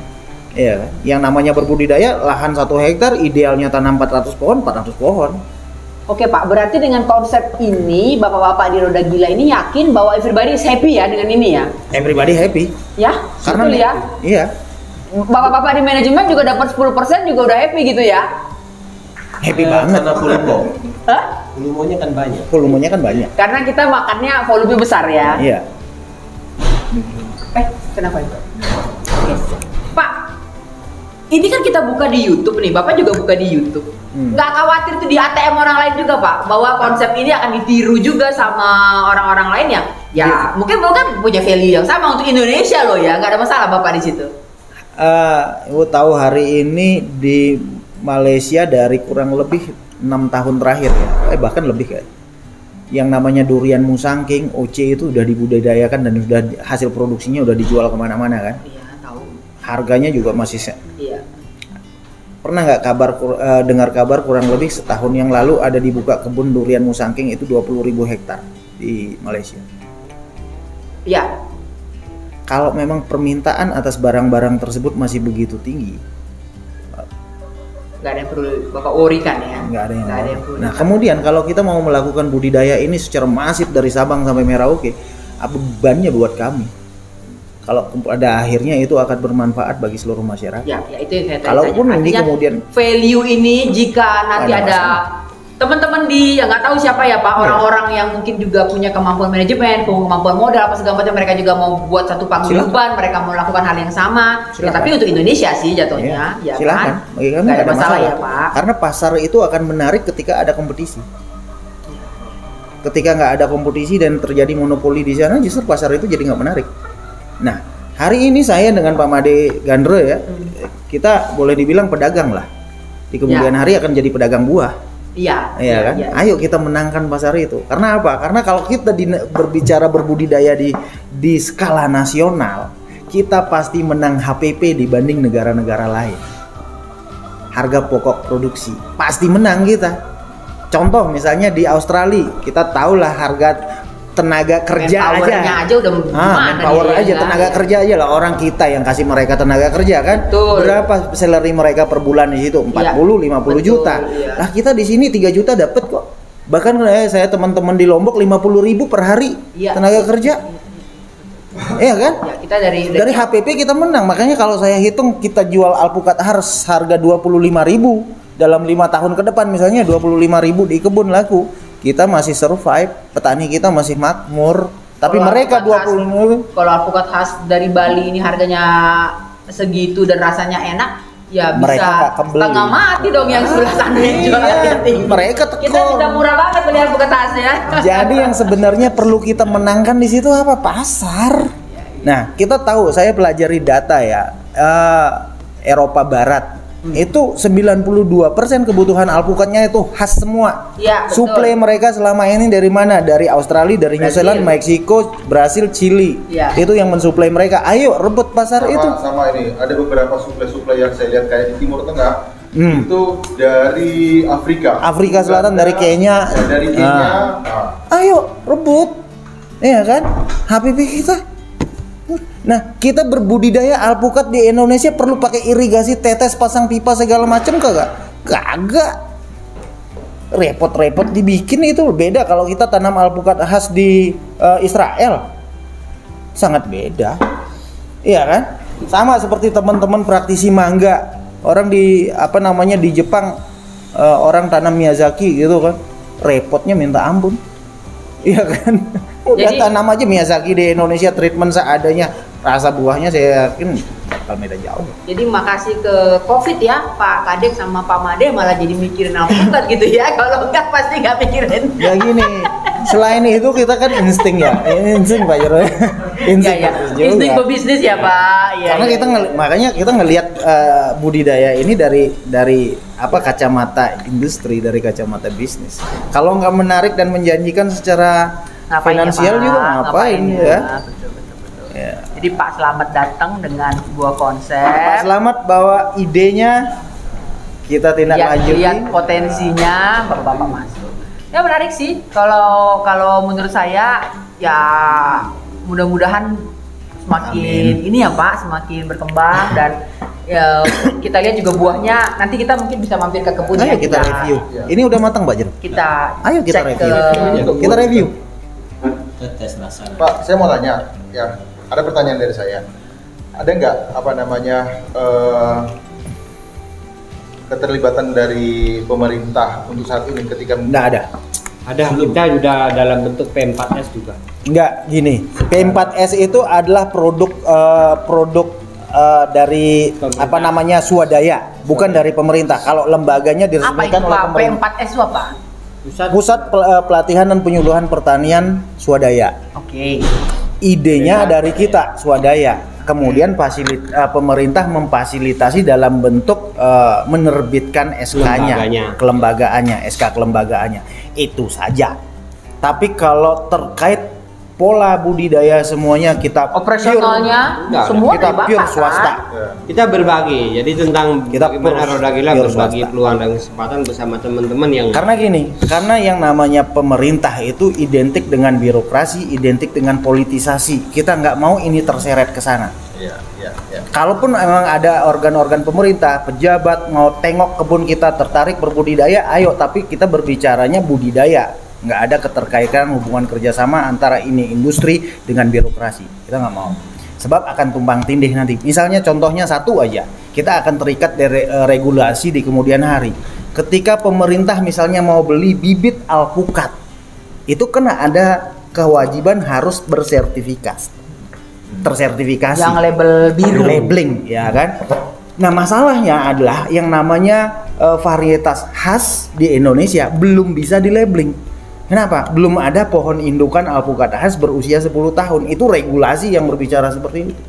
Ya, yang namanya berbudidaya lahan 1 hektar idealnya tanam 400 pohon, 400 pohon. Oke Pak, berarti dengan konsep ini bapak-bapak di Roda Gila ini yakin bahwa everybody is happy ya dengan ini ya? Everybody happy. Ya, Karena betul ya? Iya. Bapak-bapak di manajemen juga dapat 10% juga udah happy gitu ya? Happy banget. Karena volume. Hah? Volumenya kan banyak. Volumenya kan banyak. Karena kita makannya volume besar ya? Iya. Kenapa itu? Pak, ini kan kita buka di YouTube nih, Bapak juga buka di YouTube. Nggak khawatir tuh di ATM orang lain juga Pak, bahwa konsep ini akan ditiru juga sama orang-orang lain ya? Ya, mungkin punya value yang sama untuk Indonesia loh ya, nggak ada masalah Bapak di situ. Ibu tahu hari ini di Malaysia dari kurang lebih 6 tahun terakhir ya, bahkan lebih kan. Yang namanya durian musangking, OC itu udah dibudidayakan dan sudah hasil produksinya udah dijual kemana-mana kan? Iya, tahu. Harganya juga masih. Iya. Pernah nggak dengar kabar kurang lebih setahun yang lalu ada dibuka kebun durian musangking itu 20.000 hektar di Malaysia. Iya. Kalau memang permintaan atas barang-barang tersebut masih begitu tinggi, nggak ada yang perlu Bapak worry-kan ya. Nggak ada yang perlu. Nah, kemudian kalau kita mau melakukan budidaya ini secara masif dari Sabang sampai Merauke, bebannya buat kami. Kalau pada akhirnya itu akan bermanfaat bagi seluruh masyarakat. Ya itu yang saya tanya. Kalaupun ini kemudian value ini jika nanti ada teman-teman yang nggak tahu siapa ya Pak, orang-orang yang mungkin juga punya kemampuan manajemen, kemampuan modal apa segala macam, mereka juga mau buat satu paguyuban, mereka mau melakukan hal yang sama. Ya, tapi untuk Indonesia sih jatuhnya, ya silakan. kan? Bagi kami nggak ada masalah ya Pak. Karena pasar itu akan menarik ketika ada kompetisi. Ketika nggak ada kompetisi dan terjadi monopoli di sana, justru pasar itu jadi nggak menarik. Nah, hari ini saya dengan Pak Made Gandro ya, kita boleh dibilang pedagang lah. Di kemudian hari akan jadi pedagang buah. Iya kan? Iya. Ayo kita menangkan pasar itu. Karena apa? Karena kalau kita berbicara berbudidaya di skala nasional, kita pasti menang HPP dibanding negara-negara lain. Harga pokok produksi pasti menang kita. Contoh misalnya di Australia, kita tahulah harga tenaga kerja aja udah manpower aja, tenaga kerja aja lah, orang kita yang kasih mereka tenaga kerja kan. Betul. Berapa salary mereka per bulan di situ? 40 50 juta. Lah kita di sini 3 juta dapat kok. Bahkan saya teman-teman di Lombok 50.000 per hari tenaga kerja. Iya kan? Ya, kita dari HPP kita menang. Makanya kalau saya hitung kita jual alpukat harus harga 25.000 dalam 5 tahun ke depan, misalnya 25.000 di kebun laku. Kita masih survive, petani kita masih makmur, tapi kalau mereka 20. Kalau alpukat khas dari Bali ini harganya segitu dan rasanya enak, ya mereka bisa setengah mati dong yang sebelah sana yang jualan tinggi. Mereka tekor. Kita tidak murah banget beli alpukat khasnya. Jadi yang sebenarnya perlu kita menangkan di situ apa? Pasar. Nah, kita tahu, saya pelajari data ya, Eropa Barat. Itu 92% kebutuhan alpukatnya itu khas semua. Ya, suplai mereka selama ini dari mana? Dari Australia, dari New Zealand, Meksiko, Brasil, Chili. Ya. Itu yang mensuplai mereka. Ayo rebut pasar itu. Sama ini, ada beberapa suplai yang saya lihat kayak di Timur Tengah. Itu dari Afrika Selatan, dari Kenya. Dari Kenya. Ayo rebut. Iya kan? HPP kita. Nah, kita berbudidaya alpukat di Indonesia perlu pakai irigasi, tetes, pasang pipa segala macam kagak? Kagak. Repot-repot dibikin itu. Beda kalau kita tanam alpukat khas di Israel. Sangat beda. Iya kan? Sama seperti teman-teman praktisi mangga. Orang di di Jepang, orang tanam Miyazaki gitu kan. Repotnya minta ampun. Iya kan? Udah tanam aja Miyazaki di Indonesia, treatment seadanya, rasa buahnya saya yakin bakal beda jauh. Jadi makasih ke COVID ya Pak Kadek sama Pak Made malah jadi mikirin alpukat gitu ya. Kalau enggak pasti nggak mikirin. Ya gini, selain itu kita kan insting ya, insting Pak Jero. Insting berbisnis ya Pak. Karena kita makanya kita ngelihat budidaya ini dari kacamata industri, dari kacamata bisnis. Kalau nggak menarik dan menjanjikan secara finansial juga ngapain ya? Betul. Ya. Jadi Pak Slamet datang dengan sebuah konsep. Pak Slamet bawa idenya, kita tindak lanjuti. Lihat potensinya, Bapak masuk. Ya menarik sih. Kalau menurut saya ya mudah-mudahan semakin ini ya Pak, semakin berkembang dan ya, kita lihat juga buahnya. Nanti kita mungkin bisa mampir ke kebun. Ayo kita review. Ini udah matang Pak Jero. Ayo kita review. Kita review. Pak, saya mau tanya, ya ada pertanyaan dari saya. Ada nggak keterlibatan dari pemerintah untuk saat ini ketika? Nggak ada. Ada, kita sudah dalam bentuk P4S juga. Enggak, gini. P4S itu adalah produk dari pemerintah. Swadaya, bukan dari pemerintah. Kalau lembaganya diresmikan oleh pemerintah. P4S itu apa? Pusat Pelatihan dan Penyuluhan Pertanian Swadaya. Oke. Idenya dari kita Swadaya. Kemudian pemerintah memfasilitasi dalam bentuk menerbitkan SK-nya, SK kelembagaannya. Itu saja. Tapi kalau terkait pola budidaya semuanya kita operasionalnya semua kita pure swasta. Kita berbagi. Jadi tentang bagaimana Roda Gila berbagi peluang dan kesempatan bersama teman-teman yang karena yang namanya pemerintah itu identik dengan birokrasi, identik dengan politisasi. Kita nggak mau ini terseret ke sana. kalaupun memang ada organ-organ pemerintah, pejabat mau tengok kebun kita tertarik berbudidaya, ayo, tapi kita berbicaranya budidaya, nggak ada keterkaitan hubungan kerjasama antara ini industri dengan birokrasi. Kita nggak mau, sebab akan tumpang tindih nanti. Misalnya contohnya satu aja, kita akan terikat dari regulasi di kemudian hari. Ketika pemerintah misalnya mau beli bibit alpukat, itu kena ada kewajiban harus tersertifikasi yang label biru, labeling, ya kan. Nah, masalahnya adalah yang namanya varietas khas di Indonesia belum bisa di labeling. Kenapa? Belum ada pohon indukan alpukat khas berusia 10 tahun. Itu regulasi yang berbicara seperti itu.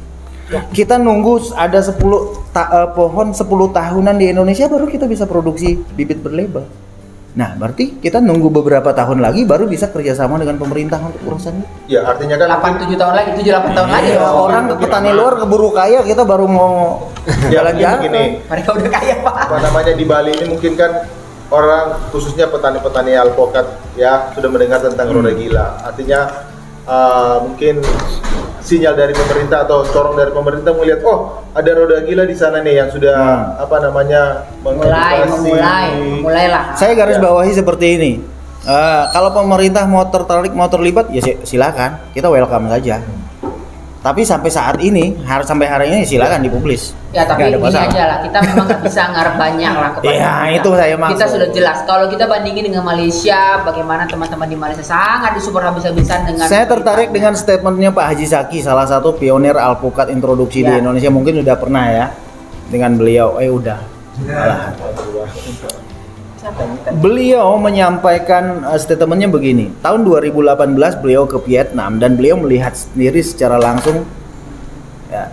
Kita nunggu ada 10 pohon 10 tahunan di Indonesia baru kita bisa produksi bibit berlabel. Nah, berarti kita nunggu beberapa tahun lagi baru bisa kerjasama dengan pemerintah untuk urusan itu. Ya, artinya kan 8-7 tahun lagi, 7-8 tahun lagi. Orang petani luar keburu kaya, kita baru mau jalan-jalan. Gini, mereka udah kaya, Pak. Apa namanya di Bali ini mungkin kan orang khususnya petani-petani alpukat ya sudah mendengar tentang roda gila. Artinya mungkin sinyal dari pemerintah atau corong dari pemerintah melihat, oh ada roda gila di sana nih yang sudah apa namanya mulailah. Saya garis bawahi seperti ini. Kalau pemerintah mau tertarik, mau terlibat, ya silakan, kita welcome saja. Tapi sampai saat ini, sampai hari ini silakan dipublis. Ya, tapi ini aja lah, kita memang nggak bisa ngarep banyak lah kepada ya, itu saya maksud. Kita sudah jelas, kalau kita bandingin dengan Malaysia, bagaimana teman-teman di Malaysia sangat disupport habis-habisan dengan. Saya tertarik dengan statementnya Pak Haji Zaki, salah satu pionir alpukat introduksi di Indonesia, mungkin udah pernah ya dengan beliau. Beliau menyampaikan statementnya begini. Tahun 2018 beliau ke Vietnam dan beliau melihat sendiri secara langsung ya,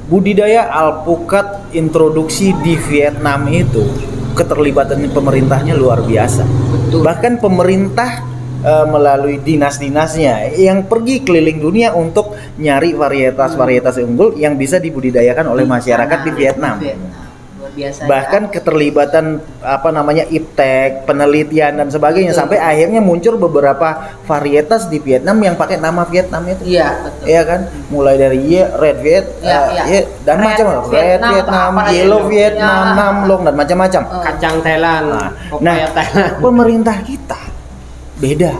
budidaya alpukat introduksi di Vietnam itu keterlibatan pemerintahnya luar biasa. Betul. Bahkan pemerintah melalui dinas-dinasnya yang pergi keliling dunia untuk nyari varietas-varietas unggul yang bisa dibudidayakan oleh masyarakat di Vietnam. Biasa, bahkan keterlibatan apa namanya iptek, penelitian dan sebagainya. Betul. Sampai akhirnya muncul beberapa varietas di Vietnam yang pakai nama Vietnam itu. Iya, betul. Iya kan? Mulai dari Red dan macam Red Vietnam, Yellow Vietnam, Namlong dan macam-macam. Kacang Thailand. Thailand. Pemerintah kita beda.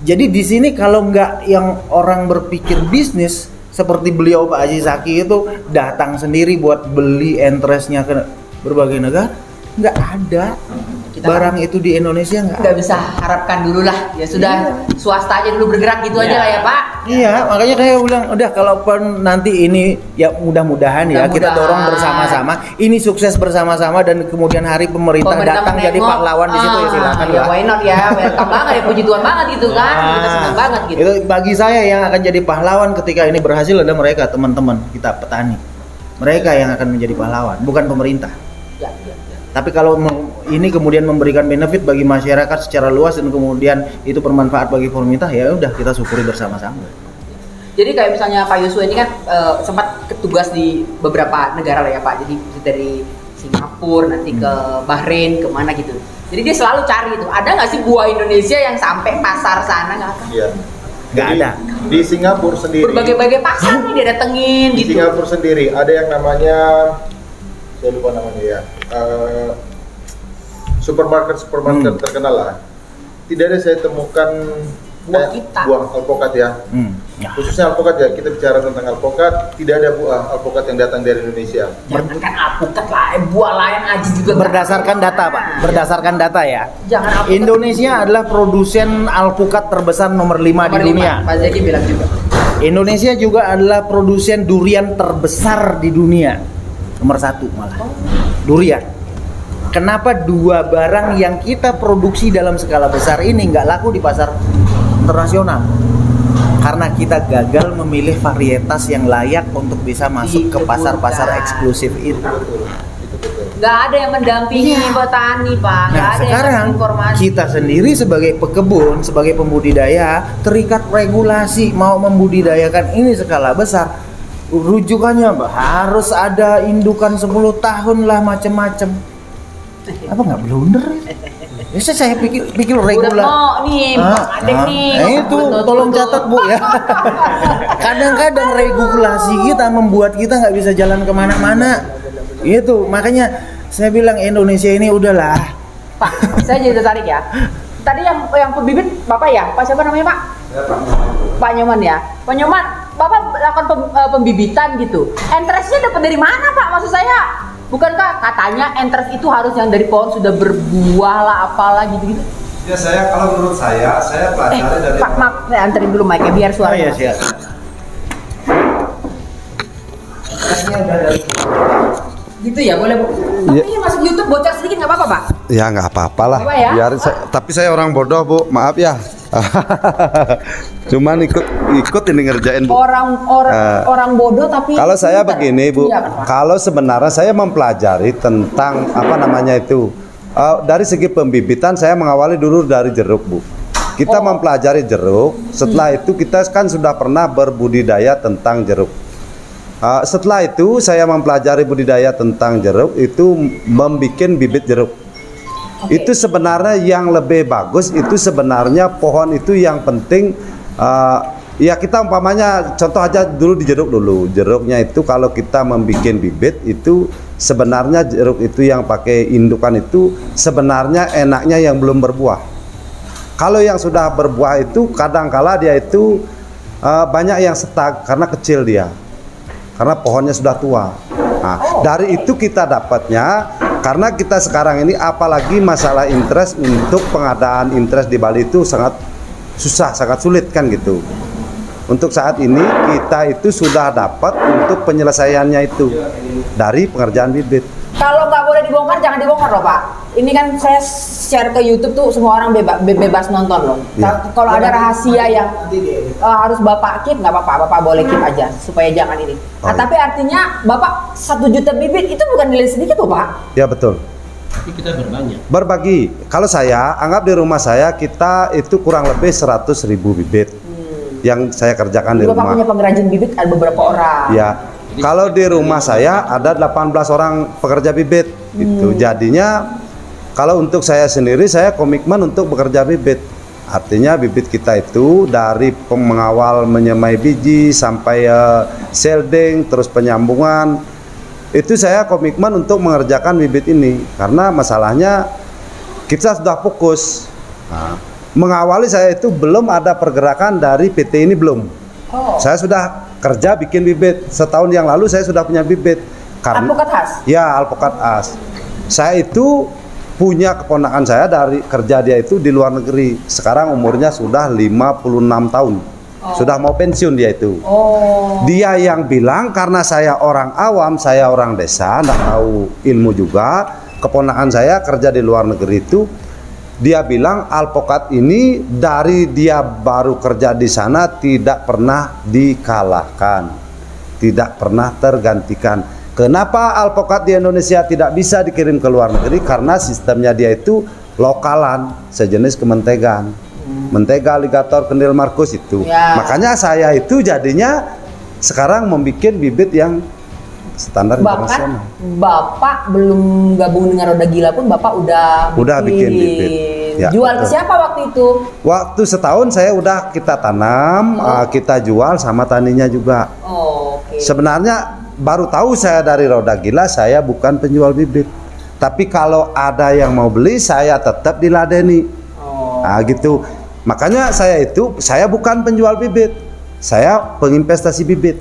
Jadi di sini kalau nggak yang orang berpikir bisnis seperti beliau Pak Haji Zaki itu datang sendiri buat beli interestnya ke berbagai negara, nggak ada. Barang itu di Indonesia nggak bisa harapkan dulu lah, ya sudah swasta aja dulu bergerak gitu aja lah ya Pak. Iya, makanya saya bilang udah kalaupun nanti ini ya mudah-mudahan ya kita dorong bersama-sama, ini sukses bersama-sama dan kemudian hari pemerintah datang jadi pahlawan di situ ya silakan ya. Why not ya, welcome banget ya, puji Tuhan banget gitu kan, kita senang banget gitu. Itu bagi saya yang akan jadi pahlawan ketika ini berhasil adalah mereka teman-teman kita petani, mereka yang akan menjadi pahlawan, bukan pemerintah. Tapi kalau ini kemudian memberikan benefit bagi masyarakat secara luas dan kemudian itu bermanfaat bagi pemerintah, ya udah kita syukuri bersama-sama. Jadi kayak misalnya Pak Yusuf ini kan sempat tugas di beberapa negara lah ya Pak. Jadi dari Singapura nanti ke Bahrain kemana gitu. Jadi dia selalu cari itu. Ada nggak sih buah Indonesia yang sampai pasar sana nggak kan? Iya. Nggak ada. Di Singapura sendiri. Berbagai pasar nih dia datengin gitu. Di Singapura sendiri ada yang namanya, saya lupa namanya ya. Supermarket terkenal lah. Tidak ada saya temukan buah alpukat ya. Khususnya alpukat ya, kita bicara tentang alpukat, tidak ada buah alpukat yang datang dari Indonesia. Jangankan alpukat lah, buah lain aja juga. Berdasarkan data Pak, berdasarkan data ya. Indonesia adalah produsen alpukat terbesar nomor 5 di dunia. Pak Zaki bilang juga. Indonesia juga adalah produsen durian terbesar di dunia. Nomor 1 malah. Durian. Kenapa dua barang yang kita produksi dalam skala besar ini nggak laku di pasar internasional? Karena kita gagal memilih varietas yang layak untuk bisa masuk ke pasar-pasar eksklusif itu. Nggak ada yang mendampingi petani Pak. Nah sekarang kita sendiri sebagai pekebun, sebagai pembudidaya terikat regulasi mau membudidayakan ini skala besar. Rujukannya Pak, harus ada indukan 10 tahun lah macam-macam. Apa nggak blunder? Ya saya pikir Udah regulasi. mau nih, Bang Adek nih. Itu tolong catat Bu ya. Kadang-kadang regulasi kita membuat kita nggak bisa jalan kemana-mana. Itu makanya saya bilang Indonesia ini udahlah. Pak, saya jadi tertarik ya. Tadi yang pembibit Bapak ya? Pak siapa namanya Pak? Pak Nyoman ya. Pak Nyoman, Bapak lakukan pembibitan gitu. Entrance-nya dapat dari mana Pak? Maksud saya, bukankah katanya entrance itu harus yang dari pohon sudah berbuah lah, apalah gitu-gitu? Ya kalau menurut saya pelajari dari Pak, maaf, saya anterin dulu mic-nya biar suaranya. Siap. Gitu ya, boleh Bu. Tapi ini masuk YouTube bocor sedikit nggak apa-apa Pak? Ya nggak apa-apa lah. Apa ya? Tapi saya orang bodoh Bu, maaf ya. Cuman ikut ini ngerjain Bu. Orang bodoh tapi Kalau saya pintar. begini Bu, Iya, Pak. kalau sebenarnya saya mempelajari tentang apa namanya itu dari segi pembibitan saya mengawali dulu dari jeruk Bu. Kita mempelajari jeruk, setelah itu kita kan sudah pernah berbudidaya tentang jeruk. Setelah itu saya mempelajari budidaya tentang jeruk, itu membuat bibit jeruk. Itu sebenarnya yang lebih bagus, itu sebenarnya pohon itu yang penting. Ya kita umpamanya contoh aja dulu di jeruk dulu. Jeruknya itu kalau kita membuat bibit itu sebenarnya jeruk itu yang pakai indukan itu sebenarnya enaknya yang belum berbuah. Kalau yang sudah berbuah itu kadangkala dia itu banyak yang stuck karena kecil dia. Karena pohonnya sudah tua. Nah, dari itu kita dapatnya karena kita sekarang ini apalagi masalah interest untuk pengadaan interest di Bali itu sangat susah, sangat sulit kan gitu. Untuk saat ini kita itu sudah dapat untuk penyelesaiannya itu dari pengerjaan bibit. Kalau nggak boleh dibongkar, jangan dibongkar loh Pak. Ini kan saya share ke YouTube tuh semua orang bebas nonton loh. Ya. Kalau ada rahasia yang harus Bapak keep, nggak apa-apa, Bapak boleh keep aja supaya jangan ini. Nah, tapi artinya Bapak 1 juta bibit itu bukan nilai sedikit loh Pak. Ya betul. Tapi kita Berbagi. Kalau saya anggap di rumah saya kita itu kurang lebih 100.000 bibit yang saya kerjakan di Bapak rumah. punya pengrajin bibit ada beberapa orang. Ya. Kalau di rumah saya ada 18 orang pekerja bibit gitu. Jadinya kalau untuk saya sendiri saya komitmen untuk bekerja bibit. Artinya bibit kita itu dari mengawal menyemai biji sampai shielding terus penyambungan itu saya komitmen untuk mengerjakan bibit ini karena masalahnya kita sudah fokus. Nah, mengawali saya itu belum ada pergerakan dari PT ini belum. Saya sudah kerja bikin bibit. Setahun yang lalu saya sudah punya bibit. Alpukat khas? Ya, alpukat as. Saya itu punya keponakan saya dari kerja dia itu di luar negeri. Sekarang umurnya sudah 56 tahun. Sudah mau pensiun dia itu. Dia yang bilang karena saya orang awam, saya orang desa, nggak tahu ilmu juga. Keponakan saya kerja di luar negeri itu. Dia bilang alpukat ini dari dia baru kerja di sana tidak pernah dikalahkan, tidak pernah tergantikan. Kenapa alpukat di Indonesia tidak bisa dikirim ke luar negeri? Karena sistemnya dia itu lokalan, sejenis kementegan, mentega aligator kendil markus itu. Ya. Makanya saya itu jadinya sekarang membuat bibit yang standar internasional. Bapak belum gabung dengan Roda Gila pun Bapak udah bikin bibit. Ya, jual ke siapa waktu itu? Waktu setahun saya udah kita tanam, kita jual sama taninya juga. Sebenarnya baru tahu saya dari Roda Gila saya bukan penjual bibit. Tapi kalau ada yang mau beli saya tetap diladeni. Nah gitu. Makanya saya bukan penjual bibit. Saya penginvestasi bibit.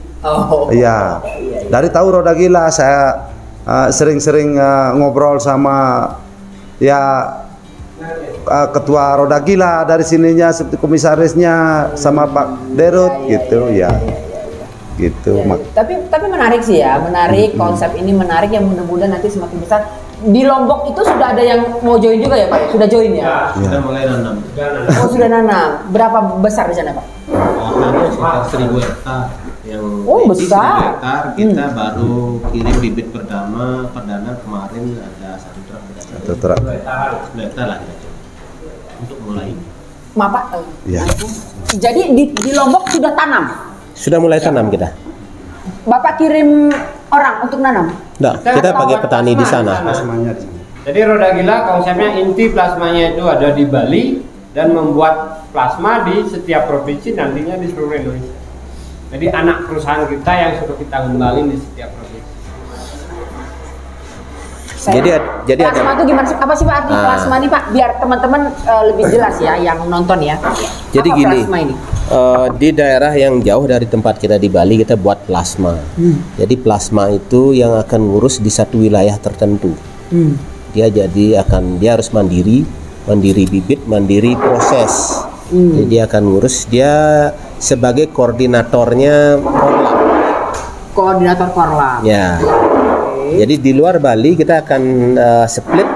Iya. Dari tahu Roda Gila saya sering-sering ngobrol sama ketua Roda Gila dari sininya seperti komisarisnya sama Pak Derut gitu ya. Gitu. Tapi menarik sih ya, menarik konsep ini menarik yang mudah-mudahan nanti semakin besar. Di Lombok itu sudah ada yang mau join juga ya Pak? Sudah join ya? Sudah mulai nanam. Oh sudah nanam. Berapa besar di sana Pak? Sekitar 1.000 hektar. Yang besar. 1.000 hektar kita baru kirim bibit perdana kemarin ada 1 truk. 1 truk. 1 hektar lah kita coba untuk mulai. Maaf Pak. Ya. Jadi di Lombok sudah tanam? Sudah mulai tanam kita. Bapak kirim orang untuk nanam? Nah, kita pakai petani di sana. Jadi Roda Gila konsepnya inti plasmanya itu ada di Bali dan membuat plasma di setiap provinsi, nantinya di seluruh Indonesia. Jadi anak perusahaan kita yang sudah kita kembangin di setiap provinsi. Jadi plasma itu gimana sih? Apa sih Pak arti plasma ini Pak? Biar teman-teman lebih jelas ya yang nonton ya. Jadi apa gini, plasma ini? Di daerah yang jauh dari tempat kita di Bali kita buat plasma. Jadi plasma itu yang akan ngurus di satu wilayah tertentu. Dia harus mandiri bibit, mandiri proses. Jadi dia akan ngurus, dia sebagai koordinatornya Korlap. Koordinator Korlap. Ya. Jadi di luar Bali kita akan split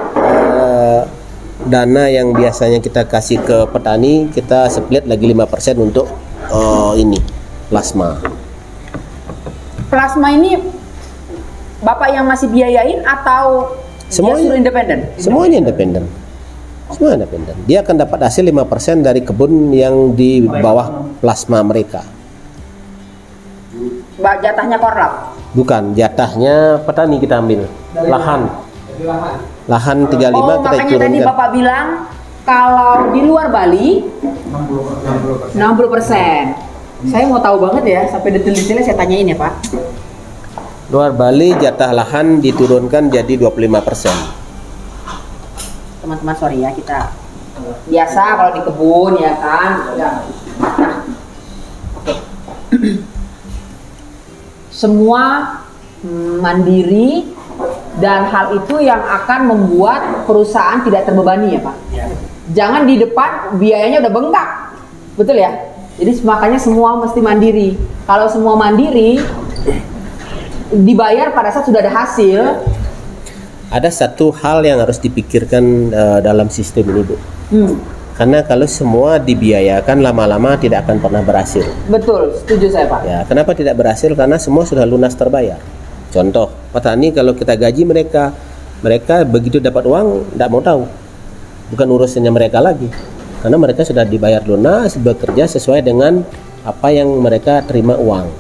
dana yang biasanya kita kasih ke petani, kita split lagi 5% untuk ini plasma. Plasma ini Bapak yang masih biayain atau Semuanya independen? Semuanya independen. Semua independen. Dia akan dapat hasil 5% dari kebun yang di bawah plasma mereka. Jatahnya Korlap? Bukan, jatahnya petani kita ambil. Lahan 35 kita makanya turunkan. tadi Bapak bilang kalau di luar Bali 60%. Saya mau tahu banget ya, sampai detail-detailnya saya tanyain ya Pak. Luar Bali jatah lahan diturunkan jadi 25%. Teman-teman sorry ya, kita biasa kalau di kebun ya kan. Nah, oke. Semua mandiri dan hal itu yang akan membuat perusahaan tidak terbebani ya Pak. Jangan di depan biayanya udah bengkak, betul ya? Jadi makanya semua mesti mandiri. Kalau semua mandiri dibayar pada saat sudah ada hasil. Ada satu hal yang harus dipikirkan dalam sistem ini, Bu. Karena kalau semua dibiayakan lama-lama tidak akan pernah berhasil. Betul, setuju saya Pak. Ya, kenapa tidak berhasil? Karena semua sudah lunas terbayar. Contoh, petani kalau kita gaji mereka begitu dapat uang tidak mau tahu. Bukan urusannya mereka lagi. Karena mereka sudah dibayar lunas, bekerja sesuai dengan apa yang mereka terima uang.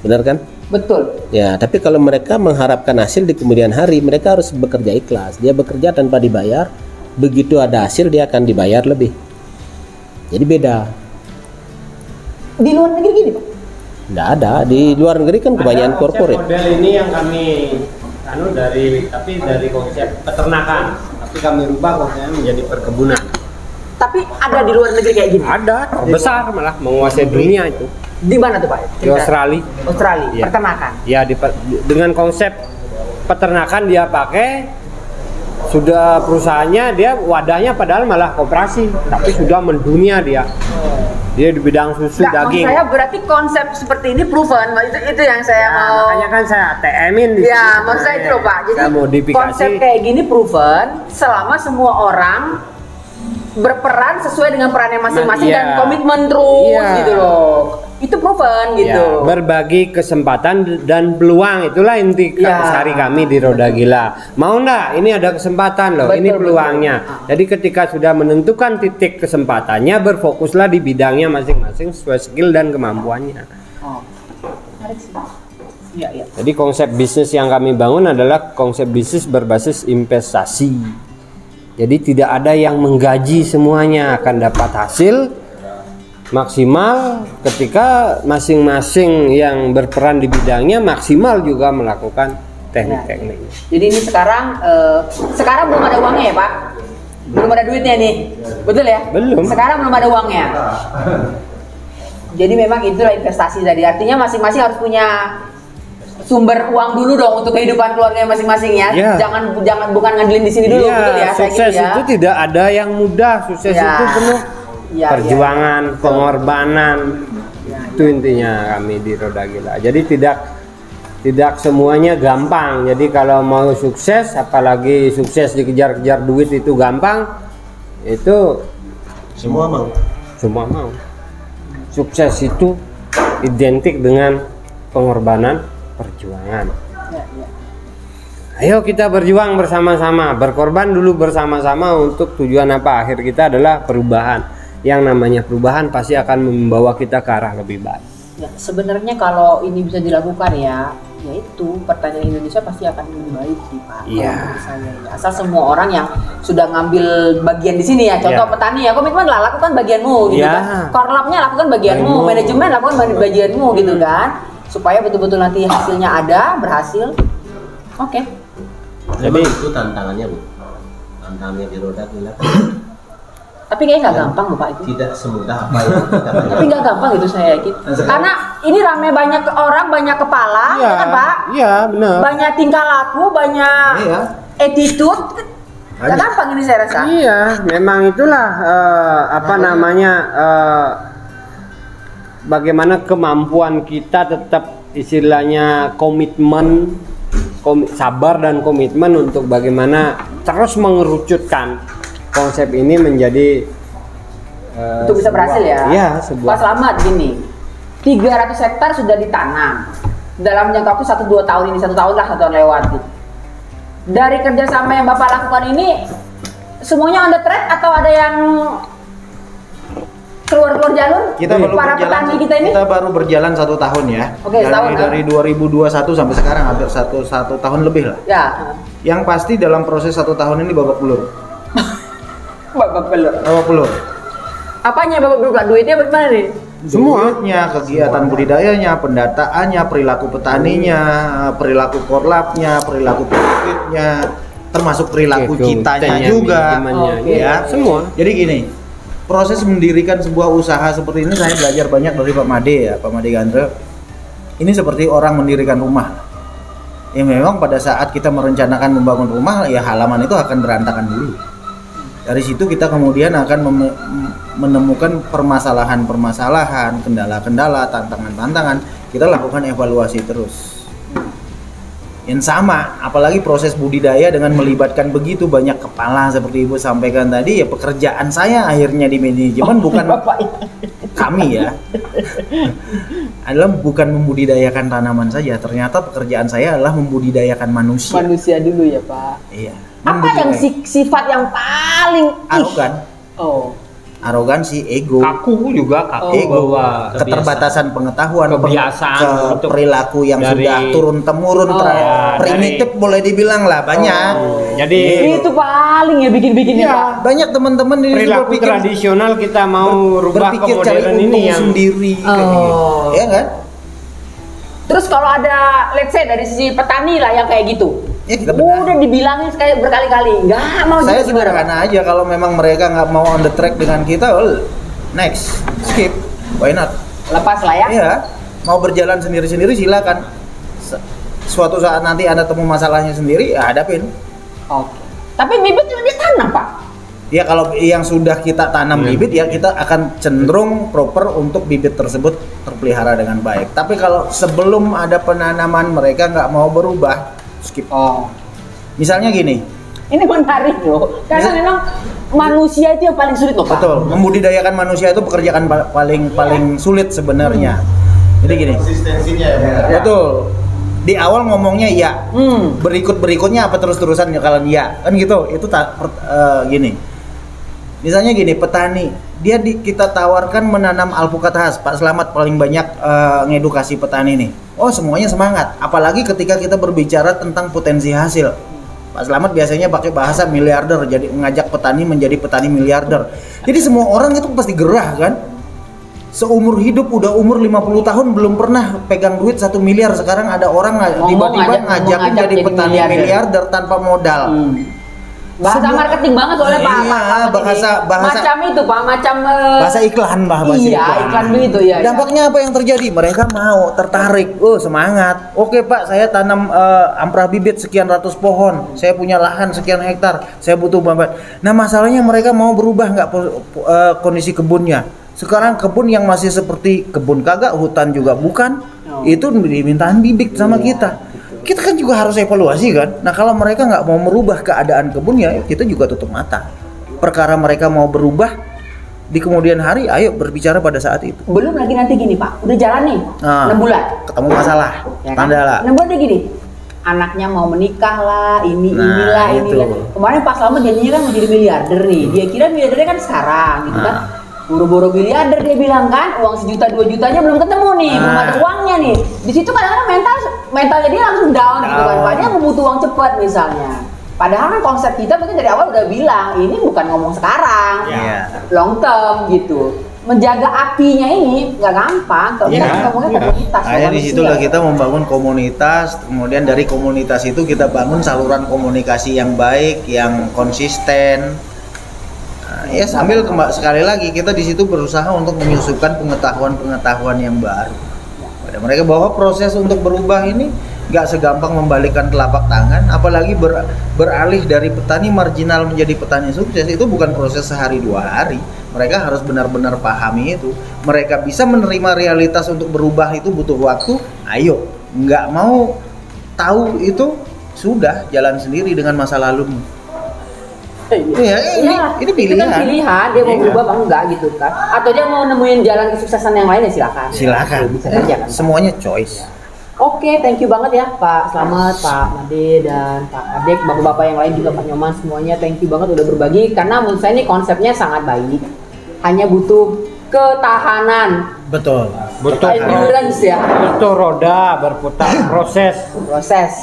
Benar kan? Betul. Ya, tapi kalau mereka mengharapkan hasil di kemudian hari, mereka harus bekerja ikhlas. Dia bekerja tanpa dibayar, begitu ada hasil dia akan dibayar lebih. Jadi beda. Di luar negeri gini Pak? Tidak ada. Di luar negeri kan kebanyakan corporate. Model ini yang kami dari konsep peternakan, tapi kami rubah konsepnya menjadi perkebunan. Tapi ada di luar negeri kayak gini? Ada, besar malah menguasai dunia itu. Di mana tuh Pak? Di Australia. Australia, Ya. peternakan. Ya, dengan konsep peternakan dia pakai, sudah perusahaannya dia wadahnya padahal malah koperasi, tapi sudah mendunia dia. Dia di bidang susu, daging. Saya berarti konsep seperti ini proven, itu yang saya mau. Makanya kan saya TM-in di Ya, situ. maksud saya itu loh Pak. Jadi saya modifikasi. konsep kayak gini proven selama semua orang berperan sesuai dengan perannya masing-masing Iya. dan komitmen terus Iya. gitu loh. Itu proven gitu. Ya, berbagi kesempatan dan peluang, itulah inti sehari kami di Roda Gila. Mau enggak? Ini ada kesempatan loh, Betul, ini peluangnya. Jadi ketika sudah menentukan titik kesempatannya, berfokuslah di bidangnya masing-masing sesuai skill dan kemampuannya. Oh. Menarik sih. Iya, iya. Jadi konsep bisnis yang kami bangun adalah konsep bisnis berbasis investasi. Jadi tidak ada yang menggaji, semuanya akan dapat hasil maksimal ketika masing-masing yang berperan di bidangnya maksimal juga melakukan teknik-tekniknya. Jadi ini sekarang belum ada uangnya ya Pak? Belum ada duitnya nih, betul ya? Belum. Sekarang belum ada uangnya. Jadi memang itulah investasi tadi. Artinya masing-masing harus punya sumber uang dulu dong untuk kehidupan keluarga masing-masing ya. Ya. Jangan bukan ngandelin di sini dulu, Iya, betul ya? Saya sukses gitu ya. itu tidak ada yang mudah. Sukses Ya. itu penuh Ya, perjuangan, ya. pengorbanan. Itu intinya kami di Roda Gila. Jadi tidak semuanya gampang. Jadi kalau mau sukses, apalagi sukses dikejar-kejar duit itu gampang, itu Semua mau. semua mau. Sukses itu identik dengan pengorbanan, perjuangan. Ya, ya. Ayo kita berjuang bersama-sama, berkorban dulu bersama-sama untuk tujuan apa? Akhir kita adalah perubahan. Yang namanya perubahan pasti akan membawa kita ke arah lebih baik. Ya, sebenarnya kalau ini bisa dilakukan ya, ya itu pertanian Indonesia pasti akan lebih baik sih Pak. Iya. Kalau menurut saya ya. Asal semua orang yang sudah ngambil bagian di sini ya, contoh Iya. petani ya, komitmen lah lakukan bagianmu gitu Iya. kan. Korlapnya lakukan bagianmu, manajemen lakukan bagianmu gitu kan. Supaya betul-betul nanti hasilnya ada, berhasil. Oke. Jadi itu tantangannya Bu. Tantangannya di roda gila. Tapi kayaknya nggak gampang loh Pak itu. Tidak semudah apa yang kita Tapi nggak gampang itu saya yakin. Karena ini rame banyak orang, banyak kepala, ya kan Pak? Iya, benar. Banyak tingkah laku, banyak Iya. attitude. Nggak gampang ini saya rasa. Iya, memang itulah bagaimana kemampuan kita tetap istilahnya komitmen, sabar dan komitmen untuk bagaimana terus mengerucutkan konsep ini menjadi Untuk bisa berhasil ya. Iya, Pak Slamet gini, 300 hektar sudah ditanam dalam jangka waktu 1-2 tahun ini, 1 tahun lah, 1 tahun lewat gitu. Dari kerjasama yang Bapak lakukan ini, semuanya on the track atau ada yang keluar jalur? Kita baru para berjalan, petani kita ini? kita baru berjalan 1 tahun ya. Oke, setahun, dari 2021 sampai sekarang hampir satu tahun lebih lah. Ya. Yang pasti dalam proses 1 tahun ini babak belur. Bapak belum. Babak belur. Apanya Bapak belum? Duitnya bagaimana nih? Semuanya, kegiatan budidayanya, pendataannya, perilaku petaninya, perilaku korlapnya, perilaku profitnya, termasuk perilaku kitanya juga. Oke. Ya, semua. Jadi gini, proses mendirikan sebuah usaha seperti ini saya belajar banyak dari Pak Made ya, Pak Made Gandre. Ini seperti orang mendirikan rumah. Ya memang pada saat kita merencanakan membangun rumah, ya halaman itu akan berantakan dulu. Dari situ kita kemudian akan menemukan permasalahan-permasalahan, kendala-kendala, tantangan-tantangan. Kita lakukan evaluasi terus. Yang sama, apalagi proses budidaya dengan melibatkan begitu banyak kepala seperti Ibu sampaikan tadi, ya pekerjaan saya akhirnya di manajemen bukan kami ya. Adalah bukan membudidayakan tanaman saja, ternyata pekerjaan saya adalah membudidayakan manusia. Manusia dulu ya Pak. Iya. Apa yang sifat yang paling arogan? Oh. Arogansi, ego, Kaku juga kaku ego, bahwa keterbatasan pengetahuan, kebiasaan untuk perilaku yang dari- sudah turun temurun, ya, primitif boleh dibilang lah banyak. Jadi Itu paling ya bikin-bikin ya Pak. Banyak teman-teman ini perilaku berpikir tradisional kita mau rubah ke berpikir cari modern untung ini yang sendiri, kayak Oh. gitu. Ya kan? Terus kalau ada, let's say dari sisi petani lah yang kayak gitu, Ya kita benar. udah dibilangin sekali berkali-kali, nggak mau Saya gitu gimana? sederhana aja, kalau memang mereka nggak mau on the track dengan kita, well, next, skip, why not? Lepas lah ya. Iya, mau berjalan sendiri-sendiri silakan. Suatu saat nanti Anda temu masalahnya sendiri, ya hadapin. Oke. Tapi bibitnya dia tanam Pak. Ya kalau yang sudah kita tanam bibit ya kita akan cenderung proper untuk bibit tersebut terpelihara dengan baik. Tapi kalau sebelum ada penanaman mereka nggak mau berubah, skip. Oh. Misalnya gini, Ini menarik loh, karena memang manusia itu yang paling sulit loh Pak. betul, membudidayakan manusia itu pekerjaan paling sulit sebenarnya. Jadi gini, Konsistensinya ya. betul. Di awal ngomongnya iya, berikutnya apa terus-terusan ya kalian iya, kan gitu. Itu gini. Misalnya gini, petani dia kita tawarkan menanam alpukat khas. Pak Slamet paling banyak ngedukasi petani nih. Oh semuanya semangat, apalagi ketika kita berbicara tentang potensi hasil. Pak Slamet biasanya pakai bahasa miliarder, jadi mengajak petani menjadi petani miliarder. Jadi semua orang itu pasti gerah kan. Seumur hidup udah umur 50 tahun belum pernah pegang duit 1 miliar. Sekarang ada orang tiba-tiba ngajakin jadi petani miliarder tanpa modal. Bahasa marketing banget soalnya Pak. Iya, bahasa Macam itu Pak, macam bahasa iklan, bahasa iya, iklan begitu ya. Dampaknya apa yang terjadi? Mereka mau tertarik, semangat. Oke Pak, saya tanam amprah bibit sekian ratus pohon, saya punya lahan sekian hektar, saya butuh bahan. Nah masalahnya mereka mau berubah nggak kondisi kebunnya? Sekarang kebun yang masih seperti kebun kagak, hutan juga bukan, itu dimintain bibit sama kita. Kita kan juga harus evaluasi kan. Nah kalau mereka nggak mau merubah keadaan kebunnya, kita juga tutup mata. Perkara mereka mau berubah di kemudian hari, ayo berbicara pada saat itu. Belum lagi nanti gini Pak, udah jalan nih 6 bulan. Ketemu masalah, Ya kan? tanda lah. 6 bulan dia gini, anaknya mau menikah lah, inilah. itu. Kemarin Pak Slamet janjinya kan mau jadi miliarder nih. Dia kira miliardernya kan sekarang gitu kan. buru-buru miliarder dia bilang kan, uang 1 juta 2 jutanya belum ketemu nih, belum ada uangnya nih. Di situ kadang-kadang mentalnya dia langsung down gitu kan, padahal butuh uang cepat misalnya. Padahal kan konsep kita mungkin dari awal udah bilang ini bukan ngomong sekarang, long term gitu. Menjaga apinya ini nggak gampang, kalau kita ngomongnya komunitas. Akhirnya di situlah kita membangun komunitas, kemudian dari komunitas itu kita bangun saluran komunikasi yang baik, yang konsisten. Ya sambil sekali lagi kita di situ berusaha untuk menyusupkan pengetahuan-pengetahuan yang baru pada mereka, bahwa proses untuk berubah ini nggak segampang membalikkan telapak tangan, apalagi beralih dari petani marginal menjadi petani sukses itu bukan proses sehari 2 hari. Mereka harus benar-benar pahami itu. Mereka bisa menerima realitas untuk berubah itu butuh waktu. Ayo, nggak mau tahu itu sudah jalan sendiri dengan masa lalumu. Ini pilihan. Itu kan pilihan, dia mau berubah apa enggak gitu kan? Atau dia mau nemuin jalan kesuksesan yang lain ya silakan. Silakan. Bisa aja kan. Semuanya choice. Oke, thank you banget ya Pak Slamet, Pak Made, dan Pak Adek, bapak-bapak yang lain juga, Pak Nyoman, semuanya thank you banget udah berbagi, karena menurut saya ini konsepnya sangat baik, hanya butuh ketahanan. Betul. Endurance ya. Butuh roda berputar, proses.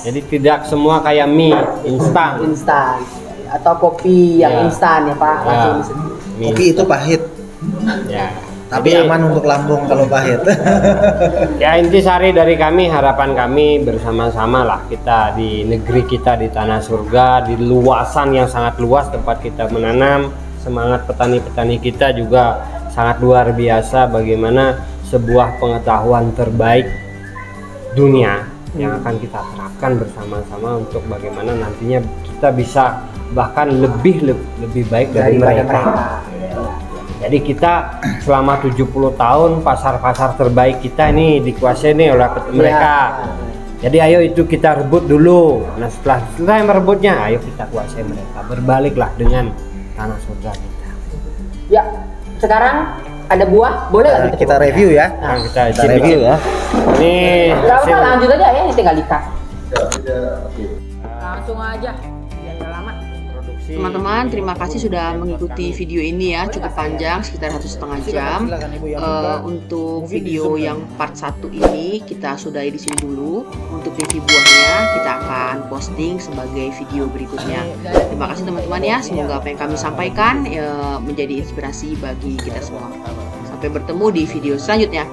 Jadi tidak semua kayak mie instan. Atau kopi yang instan ya Pak. Kopi itu pahit. Ya. Tapi aman untuk lambung kalau pahit. Ya intisari dari kami, harapan kami bersama-sama lah kita di negeri kita, di tanah surga, di luasan yang sangat luas tempat kita menanam. Semangat petani-petani kita juga sangat luar biasa, bagaimana sebuah pengetahuan terbaik dunia yang akan kita terapkan bersama-sama untuk bagaimana nantinya kita bisa bahkan lebih baik dari mereka. Jadi kita selama 70 tahun pasar-pasar terbaik kita ini dikuasai nih oleh mereka. Jadi ayo itu kita rebut dulu. Nah setelah yang merebutnya, ayo kita kuasai mereka. Berbaliklah dengan tanah surga kita. Ya, sekarang ada buah, boleh nggak kita review ya? Nah, kita review ya. Ini lanjut aja ya, ini tinggal ikat. Langsung aja, biar nggak lama. Teman-teman, terima kasih sudah mengikuti video ini ya, cukup panjang, sekitar 1,5 jam. Untuk video yang part 1 ini kita sudahi di sini dulu. Untuk review buahnya kita akan posting sebagai video berikutnya. Terima kasih teman-teman ya, semoga apa yang kami sampaikan menjadi inspirasi bagi kita semua. Sampai bertemu di video selanjutnya.